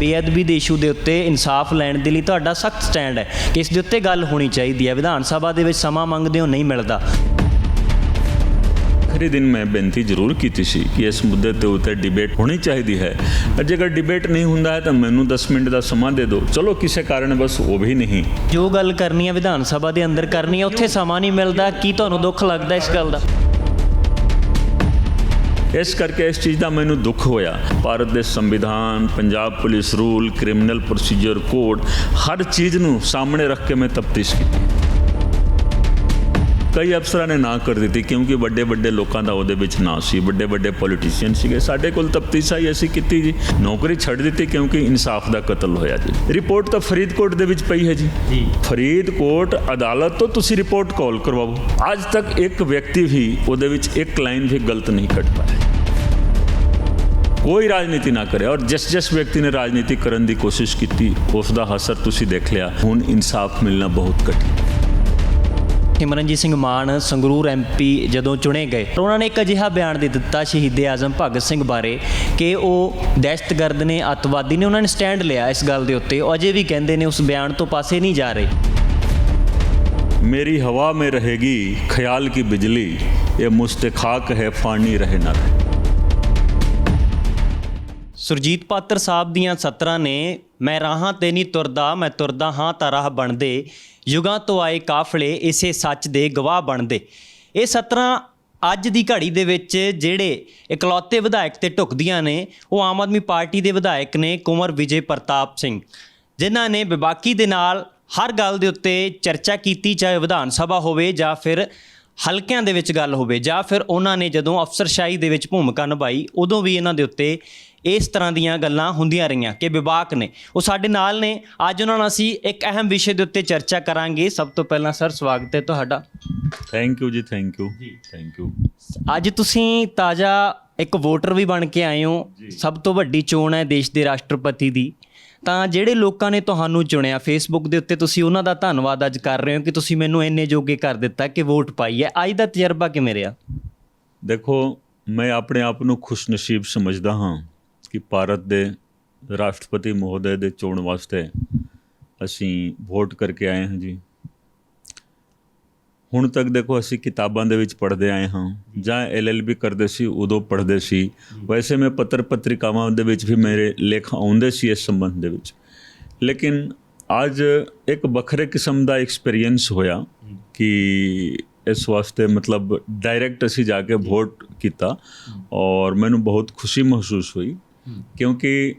ਬੇਅਦਬੀ ਦੇ ਇਸ਼ੂ ਦੇ ਉੱਤੇ ਇਨਸਾਫ ਲੈਣ ਦੇ ਲਈ ਤੁਹਾਡਾ ਸਖਤ ਸਟੈਂਡ ਹੈ ਕਿ ਇਸ ਦੇ ਉੱਤੇ ਗੱਲ ਹੋਣੀ ਚਾਹੀਦੀ ਹੈ, ਵਿਧਾਨ ਸਭਾ ਦੇ ਵਿੱਚ ਸਮਾਂ ਮੰਗਦੇ ਹੋ ਨਹੀਂ ਮਿਲਦਾ। आखिरी दिन मैं बेनती जरूर की सी कि इस मुद्दे के उत्ते डिबेट होनी चाहिए है। जेकर डिबेट नहीं होंदा है तो मैनू 10 मिनट का समा दे दो, चलो किसी कारण बस वो भी नहीं। जो गल करनी है विधान सभा के अंदर करनी है, उत्थे समा नहीं मिलता, की तुहानूं दुख लगता इस गल का? इस करके इस चीज़ का मैनू दुख होया। भारत के संविधान, Punjab police rule, criminal procedure code, हर चीज़ नूं सामने रख के मैं तफ्तीश की। कई अफसरां ने ना कर दी क्योंकि बड़े बड़े लोगों का उहदे विच ना सी, बड़े बड़े पॉलिटिशियन सीगे। साडे कोल तफ्तीश आई, असीं कीती जी, नौकरी छड्ड दी क्योंकि इंसाफ का कतल होया जी। रिपोर्ट तो फरीदकोट दे विच पई है जी। फरीदकोट अदालत तो तुसीं रिपोर्ट कॉल करवाओ, आज तक एक व्यक्ति भी उहदे विच एक लाइन भी गलत नहीं कट पाया। कोई राजनीति ना करे, और जिस व्यक्ति ने राजनीति करने की कोशिश की उसका असर तुसीं देख लिया। हुण इंसाफ मिलना बहुत कठिन। सिमरनजीत सिंह मान संगरूर MP ਜਦੋਂ ਚੁਣੇ ਗਏ ਤਾਂ ਉਹਨਾਂ ਨੇ ਇੱਕ ਅਜਿਹਾ ਬਿਆਨ ਦੇ ਦਿੱਤਾ ਸ਼ਹੀਦੇ ਆਜ਼ਮ ਭਗਤ ਸਿੰਘ ਬਾਰੇ ਕਿ ਉਹ ਦਹਿਸ਼ਤਗਰਦ ਨੇ, ਅੱਤਵਾਦੀ ਨੇ। ਉਹਨਾਂ ਨੇ ਸਟੈਂਡ ਲਿਆ ਇਸ ਗੱਲ ਦੇ ਉੱਤੇ, ਉਹ ਅਜੇ ਵੀ ਕਹਿੰਦੇ ਨੇ ਉਸ ਬਿਆਨ ਤੋਂ ਪਾਸੇ ਨਹੀਂ ਜਾ ਰਹੇ। मेरी हवा में रहेगी ख्याल की बिजली, ये मुस्तखाक है फानी रहे ना रहे। ਸੁਰਜੀਤ ਪਾਤਰ ਸਾਹਿਬ ਦੀਆਂ ਸਤਰਾਂ ਨੇ, ਮੈਂ ਰਾਹਾਂ ਤੇ ਨਹੀਂ ਤੁਰਦਾ, ਮੈਂ ਤੁਰਦਾ ਹਾਂ ਤਾਂ ਰਾਹ ਬਣਦੇ, ਯੁਗਾਂ ਤੋਂ ਆਏ ਕਾਫਲੇ ਇਸੇ ਸੱਚ ਦੇ ਗਵਾਹ ਬਣਦੇ। ਇਹ ਸਤਰਾਂ ਅੱਜ ਦੀ ਘੜੀ ਦੇ ਵਿੱਚ ਜਿਹੜੇ ਇਕਲੌਤੇ ਵਿਧਾਇਕ ਤੇ ਢੁਕਦੀਆਂ ਨੇ ਉਹ ਆਮ ਆਦਮੀ ਪਾਰਟੀ ਦੇ ਵਿਧਾਇਕ ਨੇ ਕੁੰਵਰ ਵਿਜੇ ਪ੍ਰਤਾਪ ਸਿੰਘ, ਜਿਨ੍ਹਾਂ ਨੇ ਬੇਬਾਕੀ ਦੇ ਨਾਲ ਹਰ ਗੱਲ ਦੇ ਉੱਤੇ ਚਰਚਾ ਕੀਤੀ, ਚਾਹੇ ਵਿਧਾਨ ਸਭਾ ਹੋਵੇ ਜਾਂ ਫਿਰ ਹਲਕਿਆਂ ਦੇ ਵਿੱਚ ਗੱਲ ਹੋਵੇ, ਜਾਂ ਫਿਰ ਉਹਨਾਂ ਨੇ ਜਦੋਂ ਅਫਸਰਸ਼ਾਹੀ ਦੇ ਵਿੱਚ ਭੂਮਿਕਾ ਨਿਭਾਈ ਉਦੋਂ ਵੀ ਇਹਨਾਂ ਦੇ ਉੱਤੇ ਇਸ ਤਰ੍ਹਾਂ ਦੀਆਂ ਗੱਲਾਂ ਹੁੰਦੀਆਂ ਰਹੀਆਂ ਕਿ ਵਿਭਾਗ ਨੇ। ਉਹ ਸਾਡੇ ਨਾਲ ਨੇ, ਅੱਜ ਉਹਨਾਂ ਨਾਲ ਅਸੀਂ ਇੱਕ ਅਹਿਮ ਵਿਸ਼ੇ ਦੇ ਉੱਤੇ ਚਰਚਾ ਕਰਾਂਗੇ। ਸਭ ਤੋਂ ਪਹਿਲਾਂ ਸਰ ਸਵਾਗਤ ਹੈ ਤੁਹਾਡਾ। ਥੈਂਕ ਯੂ ਜੀ, ਥੈਂਕ ਯੂ। ਅੱਜ ਤੁਸੀਂ ਤਾਜ਼ਾ ਇੱਕ ਵੋਟਰ ਵੀ ਬਣ ਕੇ ਆਏ ਹੋ। ਸਭ ਤੋਂ ਵੱਡੀ ਚੋਣ ਹੈ ਦੇਸ਼ ਦੇ ਰਾਸ਼ਟਰਪਤੀ ਦੀ, ਤਾਂ ਜਿਹੜੇ ਲੋਕਾਂ ਨੇ ਤੁਹਾਨੂੰ ਚੁਣਿਆ ਫੇਸਬੁੱਕ ਦੇ ਉੱਤੇ, ਤੁਸੀਂ ਉਹਨਾਂ ਦਾ ਧੰਨਵਾਦ ਅੱਜ ਕਰ ਰਹੇ ਹੋ ਕਿ ਤੁਸੀਂ ਮੈਨੂੰ ਇੰਨੇ ਜੋਗੇ ਕਰ ਦਿੱਤਾ ਕਿ ਵੋਟ ਪਾਈ ਹੈ। ਅੱਜ ਦਾ ਤਜਰਬਾ ਕਿਵੇਂ ਰਿਹਾ? ਦੇਖੋ, ਮੈਂ ਆਪਣੇ ਆਪ ਨੂੰ ਖੁਸ਼ਨਸੀਬ ਸਮਝਦਾ ਹਾਂ ਕਿ ਭਾਰਤ ਦੇ ਰਾਸ਼ਟਰਪਤੀ ਮਹੋਦय ਦੇ ਚੋਣ ਵਾਸਤੇ ਅਸੀਂ ਵੋਟ ਕਰਕੇ ਆਏ ਹਾਂ ਜੀ। ਹੁਣ ਤੱਕ ਦੇਖੋ ਅਸੀਂ ਕਿਤਾਬਾਂ ਦੇ ਵਿੱਚ ਪੜ੍ਹਦੇ ਆਏ ਹਾਂ, ਜਾਂ LLB ਕਰਦੇ ਸੀ ਉਦੋਂ ਪੜ੍ਹਦੇ ਸੀ। ਵੈਸੇ ਮੈਂ ਪੱਤਰ ਪੱਤਰਿਕਾਵਾਂ ਦੇ ਵਿੱਚ ਵੀ ਮੇਰੇ ਲੇਖ ਆਉਂਦੇ ਸੀ ਇਸ ਸੰਬੰਧ ਦੇ ਵਿੱਚ, ਲੇਕਿਨ ਅੱਜ ਇੱਕ ਵੱਖਰੇ ਕਿਸਮ ਦਾ ਐਕਸਪੀਰੀਅੰਸ ਹੋਇਆ ਕਿ ਇਸ ਵਾਸਤੇ ਮਤਲਬ ਡਾਇਰੈਕਟ ਅਸੀਂ ਜਾ ਕੇ ਵੋਟ ਕੀਤਾ, ਔਰ ਮੈਨੂੰ ਬਹੁਤ ਖੁਸ਼ੀ ਮਹਿਸੂਸ ਹੋਈ ਕਿਉਂਕਿ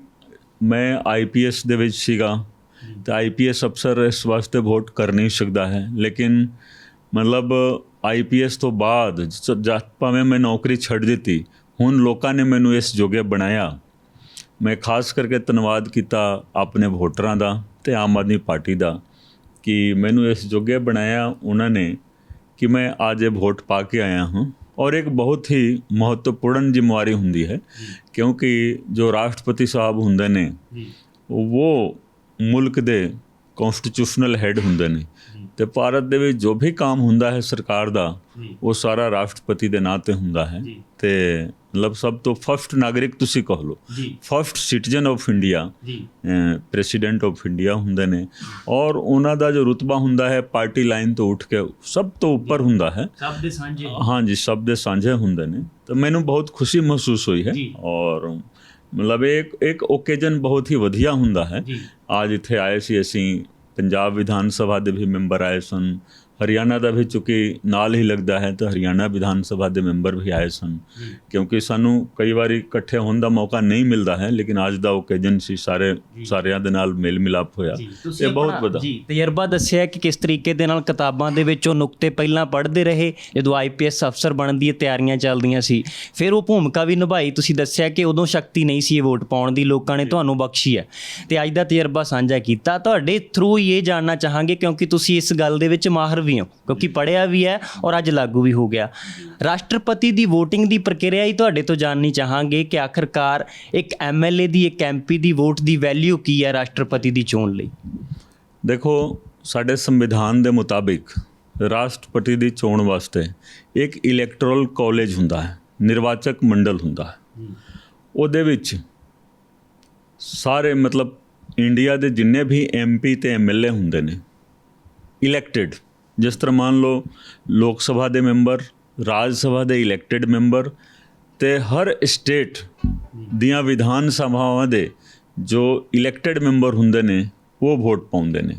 ਮੈਂ IPS ਦੇ ਵਿੱਚ ਸੀਗਾ ਤਾਂ IPS ਅਫਸਰ ਇਸ ਵਾਸਤੇ ਵੋਟ ਕਰ ਨਹੀਂ ਸਕਦਾ ਹੈ, ਲੇਕਿਨ ਮਤਲਬ IPS ਤੋਂ ਬਾਅਦ ਜਦ ਭਾਵੇਂ ਮੈਂ ਨੌਕਰੀ ਛੱਡ ਦਿੱਤੀ, ਹੁਣ ਲੋਕਾਂ ਨੇ ਮੈਨੂੰ ਇਸ ਜੋਗੇ ਬਣਾਇਆ। ਮੈਂ ਖਾਸ ਕਰਕੇ ਧੰਨਵਾਦ ਕੀਤਾ ਆਪਣੇ ਵੋਟਰਾਂ ਦਾ ਅਤੇ ਆਮ ਆਦਮੀ ਪਾਰਟੀ ਦਾ ਕਿ ਮੈਨੂੰ ਇਸ ਜੋਗੇ ਬਣਾਇਆ ਉਹਨਾਂ ਨੇ ਕਿ ਮੈਂ ਅੱਜ ਇਹ ਵੋਟ ਪਾ ਕੇ ਆਇਆ ਹਾਂ। और एक बहुत ही महत्वपूर्ण जिम्मेवारी होंदी है क्योंकि जो राष्ट्रपति साहब होंदे ने वो मुल्क दे कॉन्स्टिट्यूशनल हैड होंदे ने, तो भारत दे विच जो भी काम होंदा है सरकार दा वो सारा राष्ट्रपति दे नां ते होंदा है। ते मतलब सब तो फर्स्ट नागरिक तुसी कह लो, first citizen of India president of India होंदे ने, और उन्हां दा जो रुतबा होंदा है पार्टी लाइन तो उठ के सब तो ऊपर होंदा है। सब दे सांझे, हाँ जी, सब दे सांझे होंदे ने। तो मैनू बहुत खुशी महसूस हुई है, और मतलब एक ओकेजन बहुत ही वधिया होंदा है। आज इत्थे आए सी असीं, पंजाब विधान सभा दे भी मैंबर आए सन, हरियाणा का भी चूँकि नाल ही लगता है तो हरियाणा विधान सभा के मैंबर भी आए सन, क्योंकि सानू कई बार इकट्ठे होने का मौका नहीं मिलता है, लेकिन आज का ओकेजन सी सारिਆਂ ਦੇ ਨਾਲ मेल मिलाप होया। ये बहुत बड़ा जी तजर्बा दस्सिया कि किस तरीके ਦੇ ਨਾਲ ਕਿਤਾਬਾਂ ਦੇ ਵਿੱਚ ਉਹ ਨੁਕਤੇ ਪਹਿਲਾਂ ਪੜ੍ਹਦੇ ਰਹੇ ਜਦੋਂ IPS ਅਫਸਰ ਬਣਨ ਦੀਆਂ ਤਿਆਰੀਆਂ ਚੱਲਦੀਆਂ ਸੀ, ਫਿਰ ਉਹ ਭੂਮਿਕਾ ਵੀ ਨਿਭਾਈ। ਤੁਸੀਂ ਦੱਸਿਆ ਕਿ ਉਦੋਂ ਸ਼ਕਤੀ ਨਹੀਂ ਸੀ ਇਹ ਵੋਟ ਪਾਉਣ ਦੀ, ਲੋਕਾਂ ਨੇ ਤੁਹਾਨੂੰ ਬਖਸ਼ੀ ਹੈ, ਤੇ ਅੱਜ ਦਾ ਤਜਰਬਾ ਸਾਂਝਾ ਕੀਤਾ। ਤੁਹਾਡੇ ਥਰੂ ਇਹ ਜਾਣਨਾ ਚਾਹਾਂਗੇ ਕਿਉਂਕਿ ਤੁਸੀਂ ਇਸ ਗੱਲ ਦੇ ਵਿੱਚ ਮਾਹਰ ਵੀ ਹੋ, ਕਿਉਂਕਿ ਪੜ੍ਹਿਆ ਵੀ ਹੈ ਔਰ ਅੱਜ ਲਾਗੂ ਵੀ ਹੋ ਗਿਆ। ਰਾਸ਼ਟਰਪਤੀ ਦੀ ਵੋਟਿੰਗ ਦੀ ਪ੍ਰਕਿਰਿਆ ਹੀ ਤੁਹਾਡੇ ਤੋਂ ਜਾਣਨੀ ਚਾਹਾਂਗੇ ਕਿ ਆਖਰਕਾਰ ਇੱਕ MLA ਦੀ, ਇੱਕ MP ਦੀ ਵੋਟ ਦੀ ਵੈਲਿਊ ਕੀ ਹੈ ਰਾਸ਼ਟਰਪਤੀ ਦੀ ਚੋਣ ਲਈ? ਦੇਖੋ, ਸਾਡੇ ਸੰਵਿਧਾਨ ਦੇ ਮੁਤਾਬਿਕ ਰਾਸ਼ਟਰਪਤੀ ਦੀ ਚੋਣ ਵਾਸਤੇ ਇੱਕ ਇਲੈਕਟੋਰਲ ਕਾਲਜ ਹੁੰਦਾ ਹੈ, ਨਿਰਵਾਚਕ ਮੰਡਲ ਹੁੰਦਾ ਹੈ। ਉਹਦੇ ਵਿੱਚ ਸਾਰੇ ਮਤਲਬ ਇੰਡੀਆ ਦੇ ਜਿੰਨੇ ਵੀ MP ਤੇ MLA ਹੁੰਦੇ ਨੇ ਇਲੈਕਟਿਡ, ਜਿਸ ਤਰ੍ਹਾਂ ਮੰਨ ਲਓ ਲੋਕ ਸਭਾ ਦੇ ਮੈਂਬਰ, ਰਾਜ ਸਭਾ ਦੇ ਇਲੈਕਟਿਡ ਮੈਂਬਰ ਤੇ ਹਰ ਸਟੇਟ ਦੀਆਂ ਵਿਧਾਨ ਸਭਾਵਾਂ ਦੇ ਜੋ ਇਲੈਕਟਿਡ ਮੈਂਬਰ ਹੁੰਦੇ ਨੇ ਉਹ ਵੋਟ ਪਾਉਂਦੇ ਨੇ।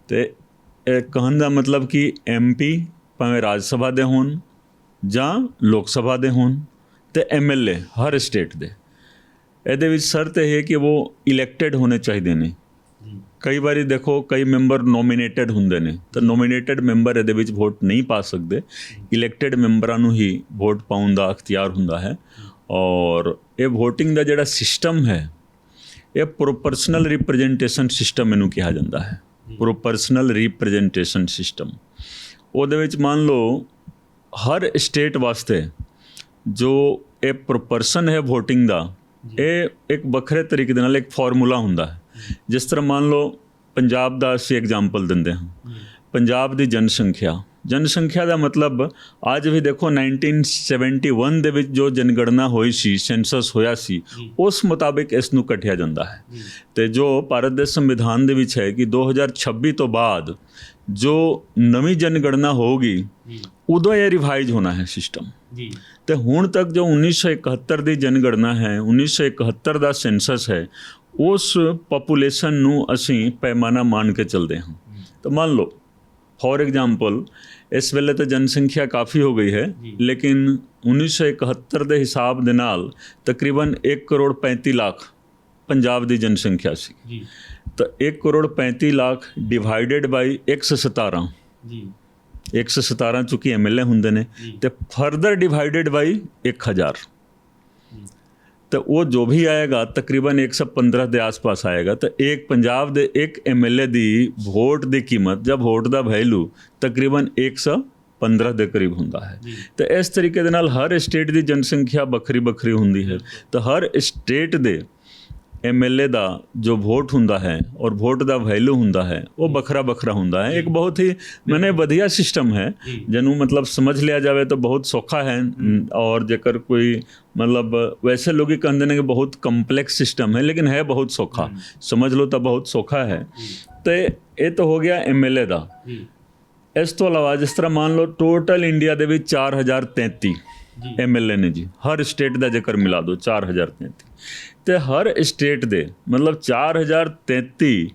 ਤੇ ਇਹ ਕਹਿਣ ਦਾ ਮਤਲਬ ਕਿ MP ਭਾਵੇਂ ਰਾਜ ਸਭਾ ਦੇ ਹੋਣ ਜਾਂ ਲੋਕ ਸਭਾ ਦੇ ਹੋਣ ਤੇ MLA ਹਰ ਸਟੇਟ ਦੇ, ਇਹਦੇ ਵਿੱਚ ਸ਼ਰਤ ਇਹ ਹੈ ਕਿ ਉਹ ਇਲੈਕਟਿਡ ਹੋਣੇ ਚਾਹੀਦੇ ਨੇ। ਕਈ ਵਾਰੀ ਦੇਖੋ ਕਈ ਮੈਂਬਰ ਨੋਮੀਨੇਟਡ ਹੁੰਦੇ ਨੇ ਤਾਂ ਨੋਮੀਨੇਟਡ ਮੈਂਬਰ ਇਹਦੇ ਵਿੱਚ ਵੋਟ ਨਹੀਂ ਪਾ ਸਕਦੇ, ਇਲੈਕਟਿਡ ਮੈਂਬਰਾਂ ਨੂੰ ਹੀ ਵੋਟ ਪਾਉਣ ਦਾ ਅਖਤਿਆਰ ਹੁੰਦਾ ਹੈ। ਔਰ ਇਹ VOTING ਦਾ ਜਿਹੜਾ ਸਿਸਟਮ ਹੈ ਇਹ ਪ੍ਰੋਪੋਰਸ਼ਨਲ ਰਿਪਰੈਜ਼ੈਂਟੇਸ਼ਨ ਸਿਸਟਮ ਇਹਨੂੰ ਕਿਹਾ ਜਾਂਦਾ ਹੈ। ਪ੍ਰੋਪੋਰਸ਼ਨਲ ਰਿਪਰੈਜ਼ੈਂਟੇਸ਼ਨ ਸਿਸਟਮ ਉਹਦੇ ਵਿੱਚ ਮੰਨ ਲਓ ਹਰ ਸਟੇਟ ਵਾਸਤੇ ਜੋ ਇਹ ਪ੍ਰੋਪੋਰਸ਼ਨ ਹੈ VOTING ਦਾ, ਇਹ ਇੱਕ ਵੱਖਰੇ ਤਰੀਕੇ ਦੇ ਨਾਲ ਇੱਕ ਫਾਰਮੂਲਾ ਹੁੰਦਾ ਹੈ। ਜਿਸ ਤਰ੍ਹਾਂ ਮੰਨ ਲਓ ਪੰਜਾਬ ਦਾ ਅਸੀਂ ਐਗਜ਼ਾਮਪਲ ਦਿੰਦੇ ਹਾਂ, ਪੰਜਾਬ ਦੀ ਜਨਸੰਖਿਆ ਦਾ ਮਤਲਬ ਅੱਜ ਵੀ ਦੇਖੋ 1971 ਦੇ ਵਿੱਚ ਜੋ ਜਨਗਣਨਾ ਹੋਈ ਸੀ, ਸੈਂਸਸ ਹੋਇਆ ਸੀ, ਉਸ ਮੁਤਾਬਿਕ ਇਸ ਨੂੰ ਕੱਟਿਆ ਜਾਂਦਾ ਹੈ। ਤੇ ਜੋ ਭਾਰਤ ਦੇ ਸੰਵਿਧਾਨ ਦੇ ਵਿੱਚ ਹੈ ਕਿ 2026 ਤੋਂ ਬਾਅਦ ਜੋ ਨਵੀਂ ਜਨਗਣਨਾ ਹੋਊਗੀ ਉਦੋਂ ਇਹ ਰਿਵਾਈਜ਼ ਹੋਣਾ ਹੈ ਸਿਸਟਮ। ਤੇ ਹੁਣ ਤੱਕ ਜੋ 1971 ਦੀ ਜਨਗਣਨਾ ਹੈ, 1971 ਦਾ ਸੈਂਸਸ ਹੈ, ਉਸ ਪਾਪੂਲੇਸ਼ਨ ਨੂੰ ਅਸੀਂ ਪੈਮਾਨਾ ਮੰਨ ਕੇ ਚੱਲਦੇ ਹਾਂ। ਤਾਂ ਮੰਨ ਲਓ ਫੋਰ ਐਗਜ਼ਾਮਪਲ ਇਸ ਵੇਲੇ ਤਾਂ ਜਨਸੰਖਿਆ ਕਾਫੀ ਹੋ ਗਈ ਹੈ, ਲੇਕਿਨ 1971 ਦੇ ਹਿਸਾਬ ਦੇ ਨਾਲ ਤਕਰੀਬਨ 1 ਕਰੋੜ 35 ਲੱਖ ਪੰਜਾਬ ਦੀ ਜਨਸੰਖਿਆ ਸੀ। ਤਾਂ 1 ਕਰੋੜ 35 ਲੱਖ ਡਿਵਾਈਡਡ ਬਾਈ 117 117 ਚੁੱਕੀ MLA ਹੁੰਦੇ ਨੇ ਤੇ ਫਰਦਰ ਡਿਵਾਈਡਡ ਬਾਈ 1000 तो वो जो भी आएगा तकरीबन 115 के आसपास आएगा। तो एक पंजाब दे एक MLA दी वोट की कीमत जब वोट का वैल्यू तकरीबन 115 के करीब होंदा है। तो इस तरीके दे नाल हर स्टेट की जनसंख्या बखरी बखरी होंदी है। तो हर स्टेट दे MLA ਦਾ ਜੋ ਵੋਟ ਹੁੰਦਾ ਹੈ ਔਰ ਵੋਟ ਦਾ ਵੈਲਿਊ ਹੁੰਦਾ ਹੈ ਉਹ ਵੱਖਰਾ ਵੱਖਰਾ ਹੁੰਦਾ ਹੈ। ਇੱਕ ਬਹੁਤ ਹੀ ਮੈਨੇ ਵਧੀਆ ਸਿਸਟਮ ਹੈ ਜਿਹਨੂੰ ਮਤਲਬ ਸਮਝ ਲਿਆ ਜਾਵੇ ਤਾਂ ਬਹੁਤ ਸੌਖਾ ਹੈ। ਔਰ ਜੇਕਰ ਕੋਈ मतलब वैसे लोग ही कहते हैं कि बहुत कम्पलैक्स सिस्टम है, लेकिन है बहुत सौखा, समझ लो तो बहुत सौखा है। तो ये तो हो गया MLA ਦਾ। ਇਸ ਤੋਂ ਇਲਾਵਾ ਜਿਸ ਤਰ੍ਹਾਂ ਮੰਨ ਲਓ ਟੋਟਲ ਇੰਡੀਆ ਦੇ ਵਿੱਚ 4033 MLA ਨੇ ਜੀ, ਹਰ ਸਟੇਟ ਦਾ ਜੇਕਰ ਮਿਲਾ ਦਿਓ 4033 ਤੇ ਹਰ ਸਟੇਟ ਦੇ ਮਤਲਬ 4033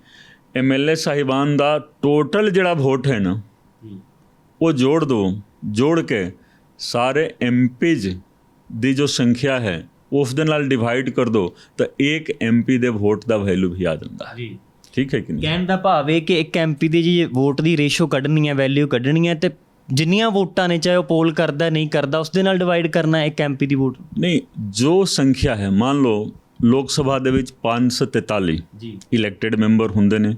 MLA ਸਾਹਿਬਾਨ ਦਾ ਟੋਟਲ ਜਿਹੜਾ ਵੋਟ ਹੈ ਨਾ ਉਹ ਜੋੜ ਦਿਓ, ਜੋੜ ਕੇ ਸਾਰੇ MPs ਦੀ ਜੋ ਸੰਖਿਆ ਹੈ ਉਸ ਦੇ ਨਾਲ ਡਿਵਾਈਡ ਕਰ ਦੋ ਤਾਂ ਇੱਕ MP ਦੇ ਵੋਟ ਦਾ ਵੈਲਿਊ ਵੀ ਆ ਜਾਂਦਾ ਹੈ। ਠੀਕ ਹੈ ਕਿ ਨਹੀਂ? ਕਹਿਣ ਦਾ ਭਾਵ ਹੈ ਕਿ ਇੱਕ MP ਦੀ ਜੀ ਵੋਟ ਦੀ ਰੇਸ਼ੋ ਕੱਢਣੀ ਹੈ, ਵੈਲਿਊ ਕੱਢਣੀ ਹੈ ਤੇ ਜਿੰਨੀਆਂ ਵੋਟਾਂ ਨੇ ਚਾਹੇ ਉਹ ਪੋਲ ਕਰਦਾ ਨਹੀਂ ਕਰਦਾ ਉਸ ਦੇ ਨਾਲ ਡਿਵਾਈਡ ਕਰਨਾ ਇੱਕ MP ਦੀ ਵੋਟ। ਨਹੀਂ, ਜੋ ਸੰਖਿਆ ਹੈ ਮੰਨ ਲਓ ਲੋਕ ਸਭਾ ਦੇ ਵਿੱਚ 543 ਇਲੈਕਟਿਡ ਮੈਂਬਰ ਹੁੰਦੇ ਨੇ,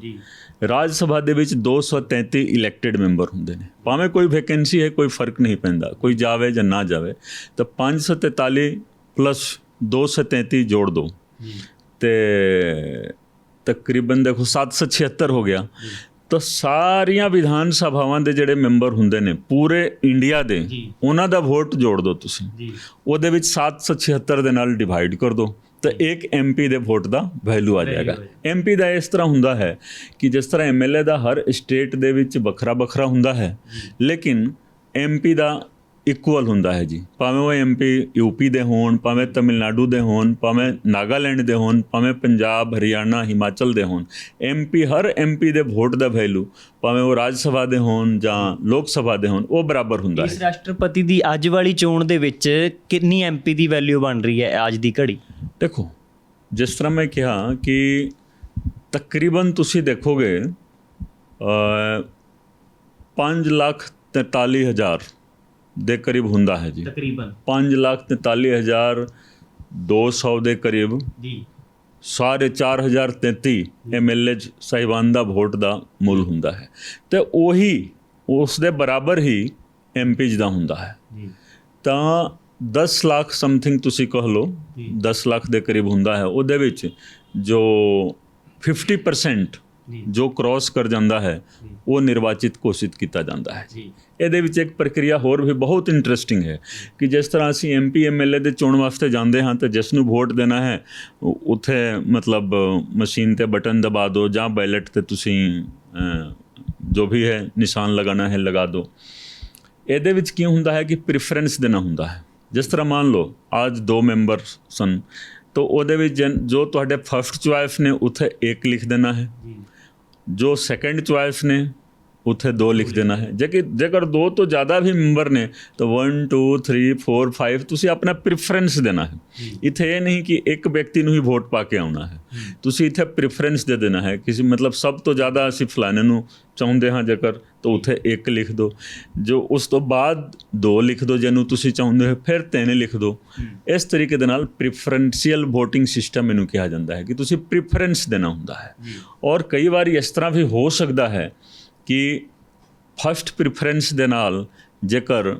ਰਾਜ ਸਭਾ ਦੇ ਵਿੱਚ 233 ਇਲੈਕਟਿਡ ਮੈਂਬਰ ਹੁੰਦੇ ਨੇ। ਭਾਵੇਂ ਕੋਈ ਵੈਕੈਂਸੀ ਹੈ ਕੋਈ ਫਰਕ ਨਹੀਂ ਪੈਂਦਾ, ਕੋਈ ਜਾਵੇ ਜਾਂ ਨਾ ਜਾਵੇ। ਤਾਂ 543 ਪਲੱਸ 233 ਜੋੜ ਦੋ ਤੇ ਤਕਰੀਬਨ ਦੇਖੋ 776 ਹੋ ਗਿਆ। ਤਾਂ ਸਾਰੀਆਂ ਵਿਧਾਨ ਸਭਾਵਾਂ ਦੇ ਜਿਹੜੇ ਮੈਂਬਰ ਹੁੰਦੇ ਨੇ ਪੂਰੇ ਇੰਡੀਆ ਦੇ ਉਹਨਾਂ ਦਾ ਵੋਟ ਜੋੜ ਦਿਓ ਤੁਸੀਂ, ਉਹਦੇ ਵਿੱਚ 776 ਦੇ ਨਾਲ ਡਿਵਾਈਡ ਕਰ ਦਿਓ ਤਾਂ ਇੱਕ MP ਦੇ ਵੋਟ ਦਾ ਵੈਲਿਊ ਆ ਜਾਏਗਾ। MP ਦਾ ਇਸ ਤਰ੍ਹਾਂ ਹੁੰਦਾ ਹੈ ਕਿ ਜਿਸ ਤਰ੍ਹਾਂ MLA ਦਾ ਹਰ ਸਟੇਟ ਦੇ ਵਿੱਚ ਵੱਖਰਾ ਵੱਖਰਾ ਹੁੰਦਾ ਹੈ, ਲੇਕਿਨ MP ਦਾ ਇਕੁਅਲ ਹੁੰਦਾ ਹੈ ਜੀ। ਭਾਵੇਂ ਉਹ MP UP ਦੇ ਹੋਣ, ਭਾਵੇਂ ਤਮਿਲਨਾਡੂ ਦੇ ਹੋਣ, ਭਾਵੇਂ ਨਾਗਾਲੈਂਡ ਦੇ ਹੋਣ, ਭਾਵੇਂ ਪੰਜਾਬ, ਹਰਿਆਣਾ, ਹਿਮਾਚਲ ਦੇ ਹੋਣ, ਹਰ MP ਦੇ ਵੋਟ ਦਾ ਵੈਲਿਊ ਭਾਵੇਂ ਉਹ ਰਾਜ ਸਭਾ ਦੇ ਹੋਣ ਜਾਂ ਲੋਕ ਸਭਾ ਦੇ ਹੋਣ ਉਹ ਬਰਾਬਰ ਹੁੰਦਾ ਹੈ। ਇਸ ਰਾਸ਼ਟਰਪਤੀ ਦੀ ਅੱਜ ਵਾਲੀ ਚੋਣ ਦੇ ਵਿੱਚ ਕਿੰਨੀ MP ਦੀ ਵੈਲਿਊ ਬਣ ਰਹੀ ਹੈ ਅੱਜ ਦੀ ਘੜੀ? ਦੇਖੋ ਜਿਸ ਤਰ੍ਹਾਂ ਮੈਂ ਕਿਹਾ ਕਿ ਤਕਰੀਬਨ ਤੁਸੀਂ ਦੇਖੋਗੇ 5,43,000 ਦੇ ਕਰੀਬ ਹੁੰਦਾ ਹੈ ਜੀ। ਤਕਰੀਬਨ 5,43,200 ਦੇ ਕਰੀਬ ਜੀ ਸਾਰੇ 4033 MLA ਸਾਹਿਬਾਨ ਦਾ ਵੋਟ ਦਾ ਮੁੱਲ ਹੁੰਦਾ ਹੈ। ਤੇ ਉਹੀ ਉਸ ਦੇ ਬਰਾਬਰ ਹੀ MPs ਦਾ ਹੁੰਦਾ ਹੈ। ਤਾਂ 10 ਲੱਖ ਸਮਥਿੰਗ ਤੁਸੀਂ ਕਹ ਲਓ 10 ਲੱਖ ਦੇ ਕਰੀਬ ਹੁੰਦਾ ਹੈ। ਉਹਦੇ ਵਿੱਚ ਜੋ 50% ਜੋ ਕ੍ਰੋਸ ਕਰ ਜਾਂਦਾ ਹੈ ਉਹ ਨਿਰਵਾਚਿਤ ਘੋਸ਼ਿਤ ਕੀਤਾ ਜਾਂਦਾ ਹੈ। ਇਹਦੇ ਵਿੱਚ ਇੱਕ ਪ੍ਰਕਿਰਿਆ ਹੋਰ ਵੀ ਬਹੁਤ ਇੰਟਰਸਟਿੰਗ ਹੈ ਕਿ ਜਿਸ ਤਰ੍ਹਾਂ ਅਸੀਂ MP MLA ਦੇ ਚੋਣ ਵਾਸਤੇ ਜਾਂਦੇ ਹਾਂ ਤਾਂ ਜਿਸ ਨੂੰ ਵੋਟ ਦੇਣਾ ਹੈ ਉੱਥੇ ਮਤਲਬ ਮਸ਼ੀਨ ਤੇ ਬਟਨ ਦਬਾ ਦਿਓ ਜਾਂ ਬੈਲਟ ਤੇ ਤੁਸੀਂ ਜੋ ਵੀ ਹੈ ਨਿਸ਼ਾਨ ਲਗਾਉਣਾ ਹੈ ਲਗਾ ਦਿਓ। ਇਹਦੇ ਵਿੱਚ ਕੀ ਹੁੰਦਾ ਹੈ ਕਿ ਪ੍ਰੀਫਰੈਂਸ ਦੇਣਾ ਹੁੰਦਾ ਹੈ। ਜਿਸ ਤਰ੍ਹਾਂ ਮੰਨ ਲਓ ਅੱਜ 2 ਮੈਂਬਰ ਸਨ ਤਾਂ ਉਹਦੇ ਵਿੱਚ ਜੋ ਤੁਹਾਡੇ ਫਸਟ ਚੁਆਇਸ ਨੇ ਉੱਥੇ 1 ਲਿਖ ਦੇਣਾ ਹੈ, ਜੋ ਸੈਕੰਡ ਚੁਆਇਸ ਨੇ ਉੱਥੇ 2 ਲਿਖ ਦੇਣਾ ਹੈ। ਜੇਕਰ 2 ਤੋਂ ਜ਼ਿਆਦਾ ਵੀ ਮੈਂਬਰ ਨੇ ਤਾਂ 1 2 3 4 5 ਤੁਸੀਂ ਆਪਣਾ ਪ੍ਰੀਫਰੈਂਸ ਦੇਣਾ ਹੈ। ਇੱਥੇ ਇਹ ਨਹੀਂ ਕਿ ਇੱਕ ਵਿਅਕਤੀ ਨੂੰ ਹੀ ਵੋਟ ਪਾ ਕੇ ਆਉਣਾ ਹੈ, ਤੁਸੀਂ ਇੱਥੇ ਪ੍ਰੀਫਰੈਂਸ ਦੇ ਦੇਣਾ ਹੈ। ਕਿਸੇ ਮਤਲਬ ਸਭ ਤੋਂ ਜ਼ਿਆਦਾ ਅਸੀਂ ਫਲਾਣੇ ਨੂੰ ਚਾਹੁੰਦੇ ਹਾਂ ਜੇਕਰ ਤਾਂ ਉੱਥੇ 1 ਲਿਖ ਦਿਓ, ਜੋ ਉਸ ਤੋਂ ਬਾਅਦ 2 ਲਿਖ ਦਿਓ, ਜਿਹਨੂੰ ਤੁਸੀਂ ਚਾਹੁੰਦੇ ਹੋ ਫਿਰ 3 ਲਿਖ ਦਿਓ। ਇਸ ਤਰੀਕੇ ਦੇ ਨਾਲ ਪ੍ਰੀਫਰੈਂਸ਼ੀਅਲ ਵੋਟਿੰਗ ਸਿਸਟਮ ਇਹਨੂੰ ਕਿਹਾ ਜਾਂਦਾ ਹੈ ਕਿ ਤੁਸੀਂ ਪ੍ਰੀਫਰੈਂਸ ਦੇਣਾ ਹੁੰਦਾ ਹੈ। ਔਰ ਕਈ ਵਾਰੀ ਇਸ ਤਰ੍ਹਾਂ ਵੀ ਹੋ ਸਕਦਾ ਹੈ ਕਿ ਫਸਟ ਪ੍ਰੀਫਰੈਂਸ ਦੇ ਨਾਲ ਜੇਕਰ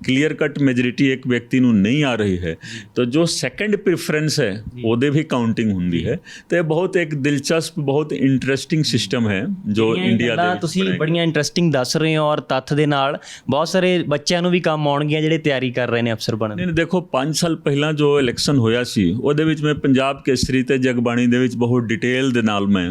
ਕਲੀਅਰ ਕੱਟ ਮੈਜੋਰਿਟੀ ਇੱਕ ਵਿਅਕਤੀ ਨੂੰ ਨਹੀਂ ਆ ਰਹੀ ਹੈ ਤਾਂ ਜੋ ਸੈਕੰਡ ਪ੍ਰੀਫਰੈਂਸ ਹੈ ਉਹਦੇ ਵੀ ਕਾਊਂਟਿੰਗ ਹੁੰਦੀ ਹੈ। ਤੇ ਇਹ ਬਹੁਤ ਇੱਕ ਦਿਲਚਸਪ ਬਹੁਤ ਇੰਟਰਸਟਿੰਗ ਸਿਸਟਮ ਹੈ ਜੋ ਇੰਡੀਆ ਦੇ ਵਿੱਚ ਤੁਸੀਂ ਬੜੀਆਂ ਇੰਟਰਸਟਿੰਗ ਦੱਸ ਰਹੇ ਹੋ ਔਰ ਤੱਥ ਦੇ ਨਾਲ ਬਹੁਤ ਸਾਰੇ ਬੱਚਿਆਂ ਨੂੰ ਵੀ ਕੰਮ ਆਉਣਗੀਆਂ ਜਿਹੜੇ ਤਿਆਰੀ ਕਰ ਰਹੇ ਨੇ ਅਫਸਰ ਬਣਨ। ਨਹੀਂ ਦੇਖੋ 5 ਸਾਲ ਪਹਿਲਾਂ ਜੋ ਇਲੈਕਸ਼ਨ ਹੋਇਆ ਸੀ ਉਹਦੇ ਵਿੱਚ ਮੈਂ ਪੰਜਾਬ ਕੇਸਰੀ ਤੇ ਜਗਬਾਣੀ ਦੇ ਵਿੱਚ ਬਹੁਤ ਡਿਟੇਲ ਦੇ ਨਾਲ ਮੈਂ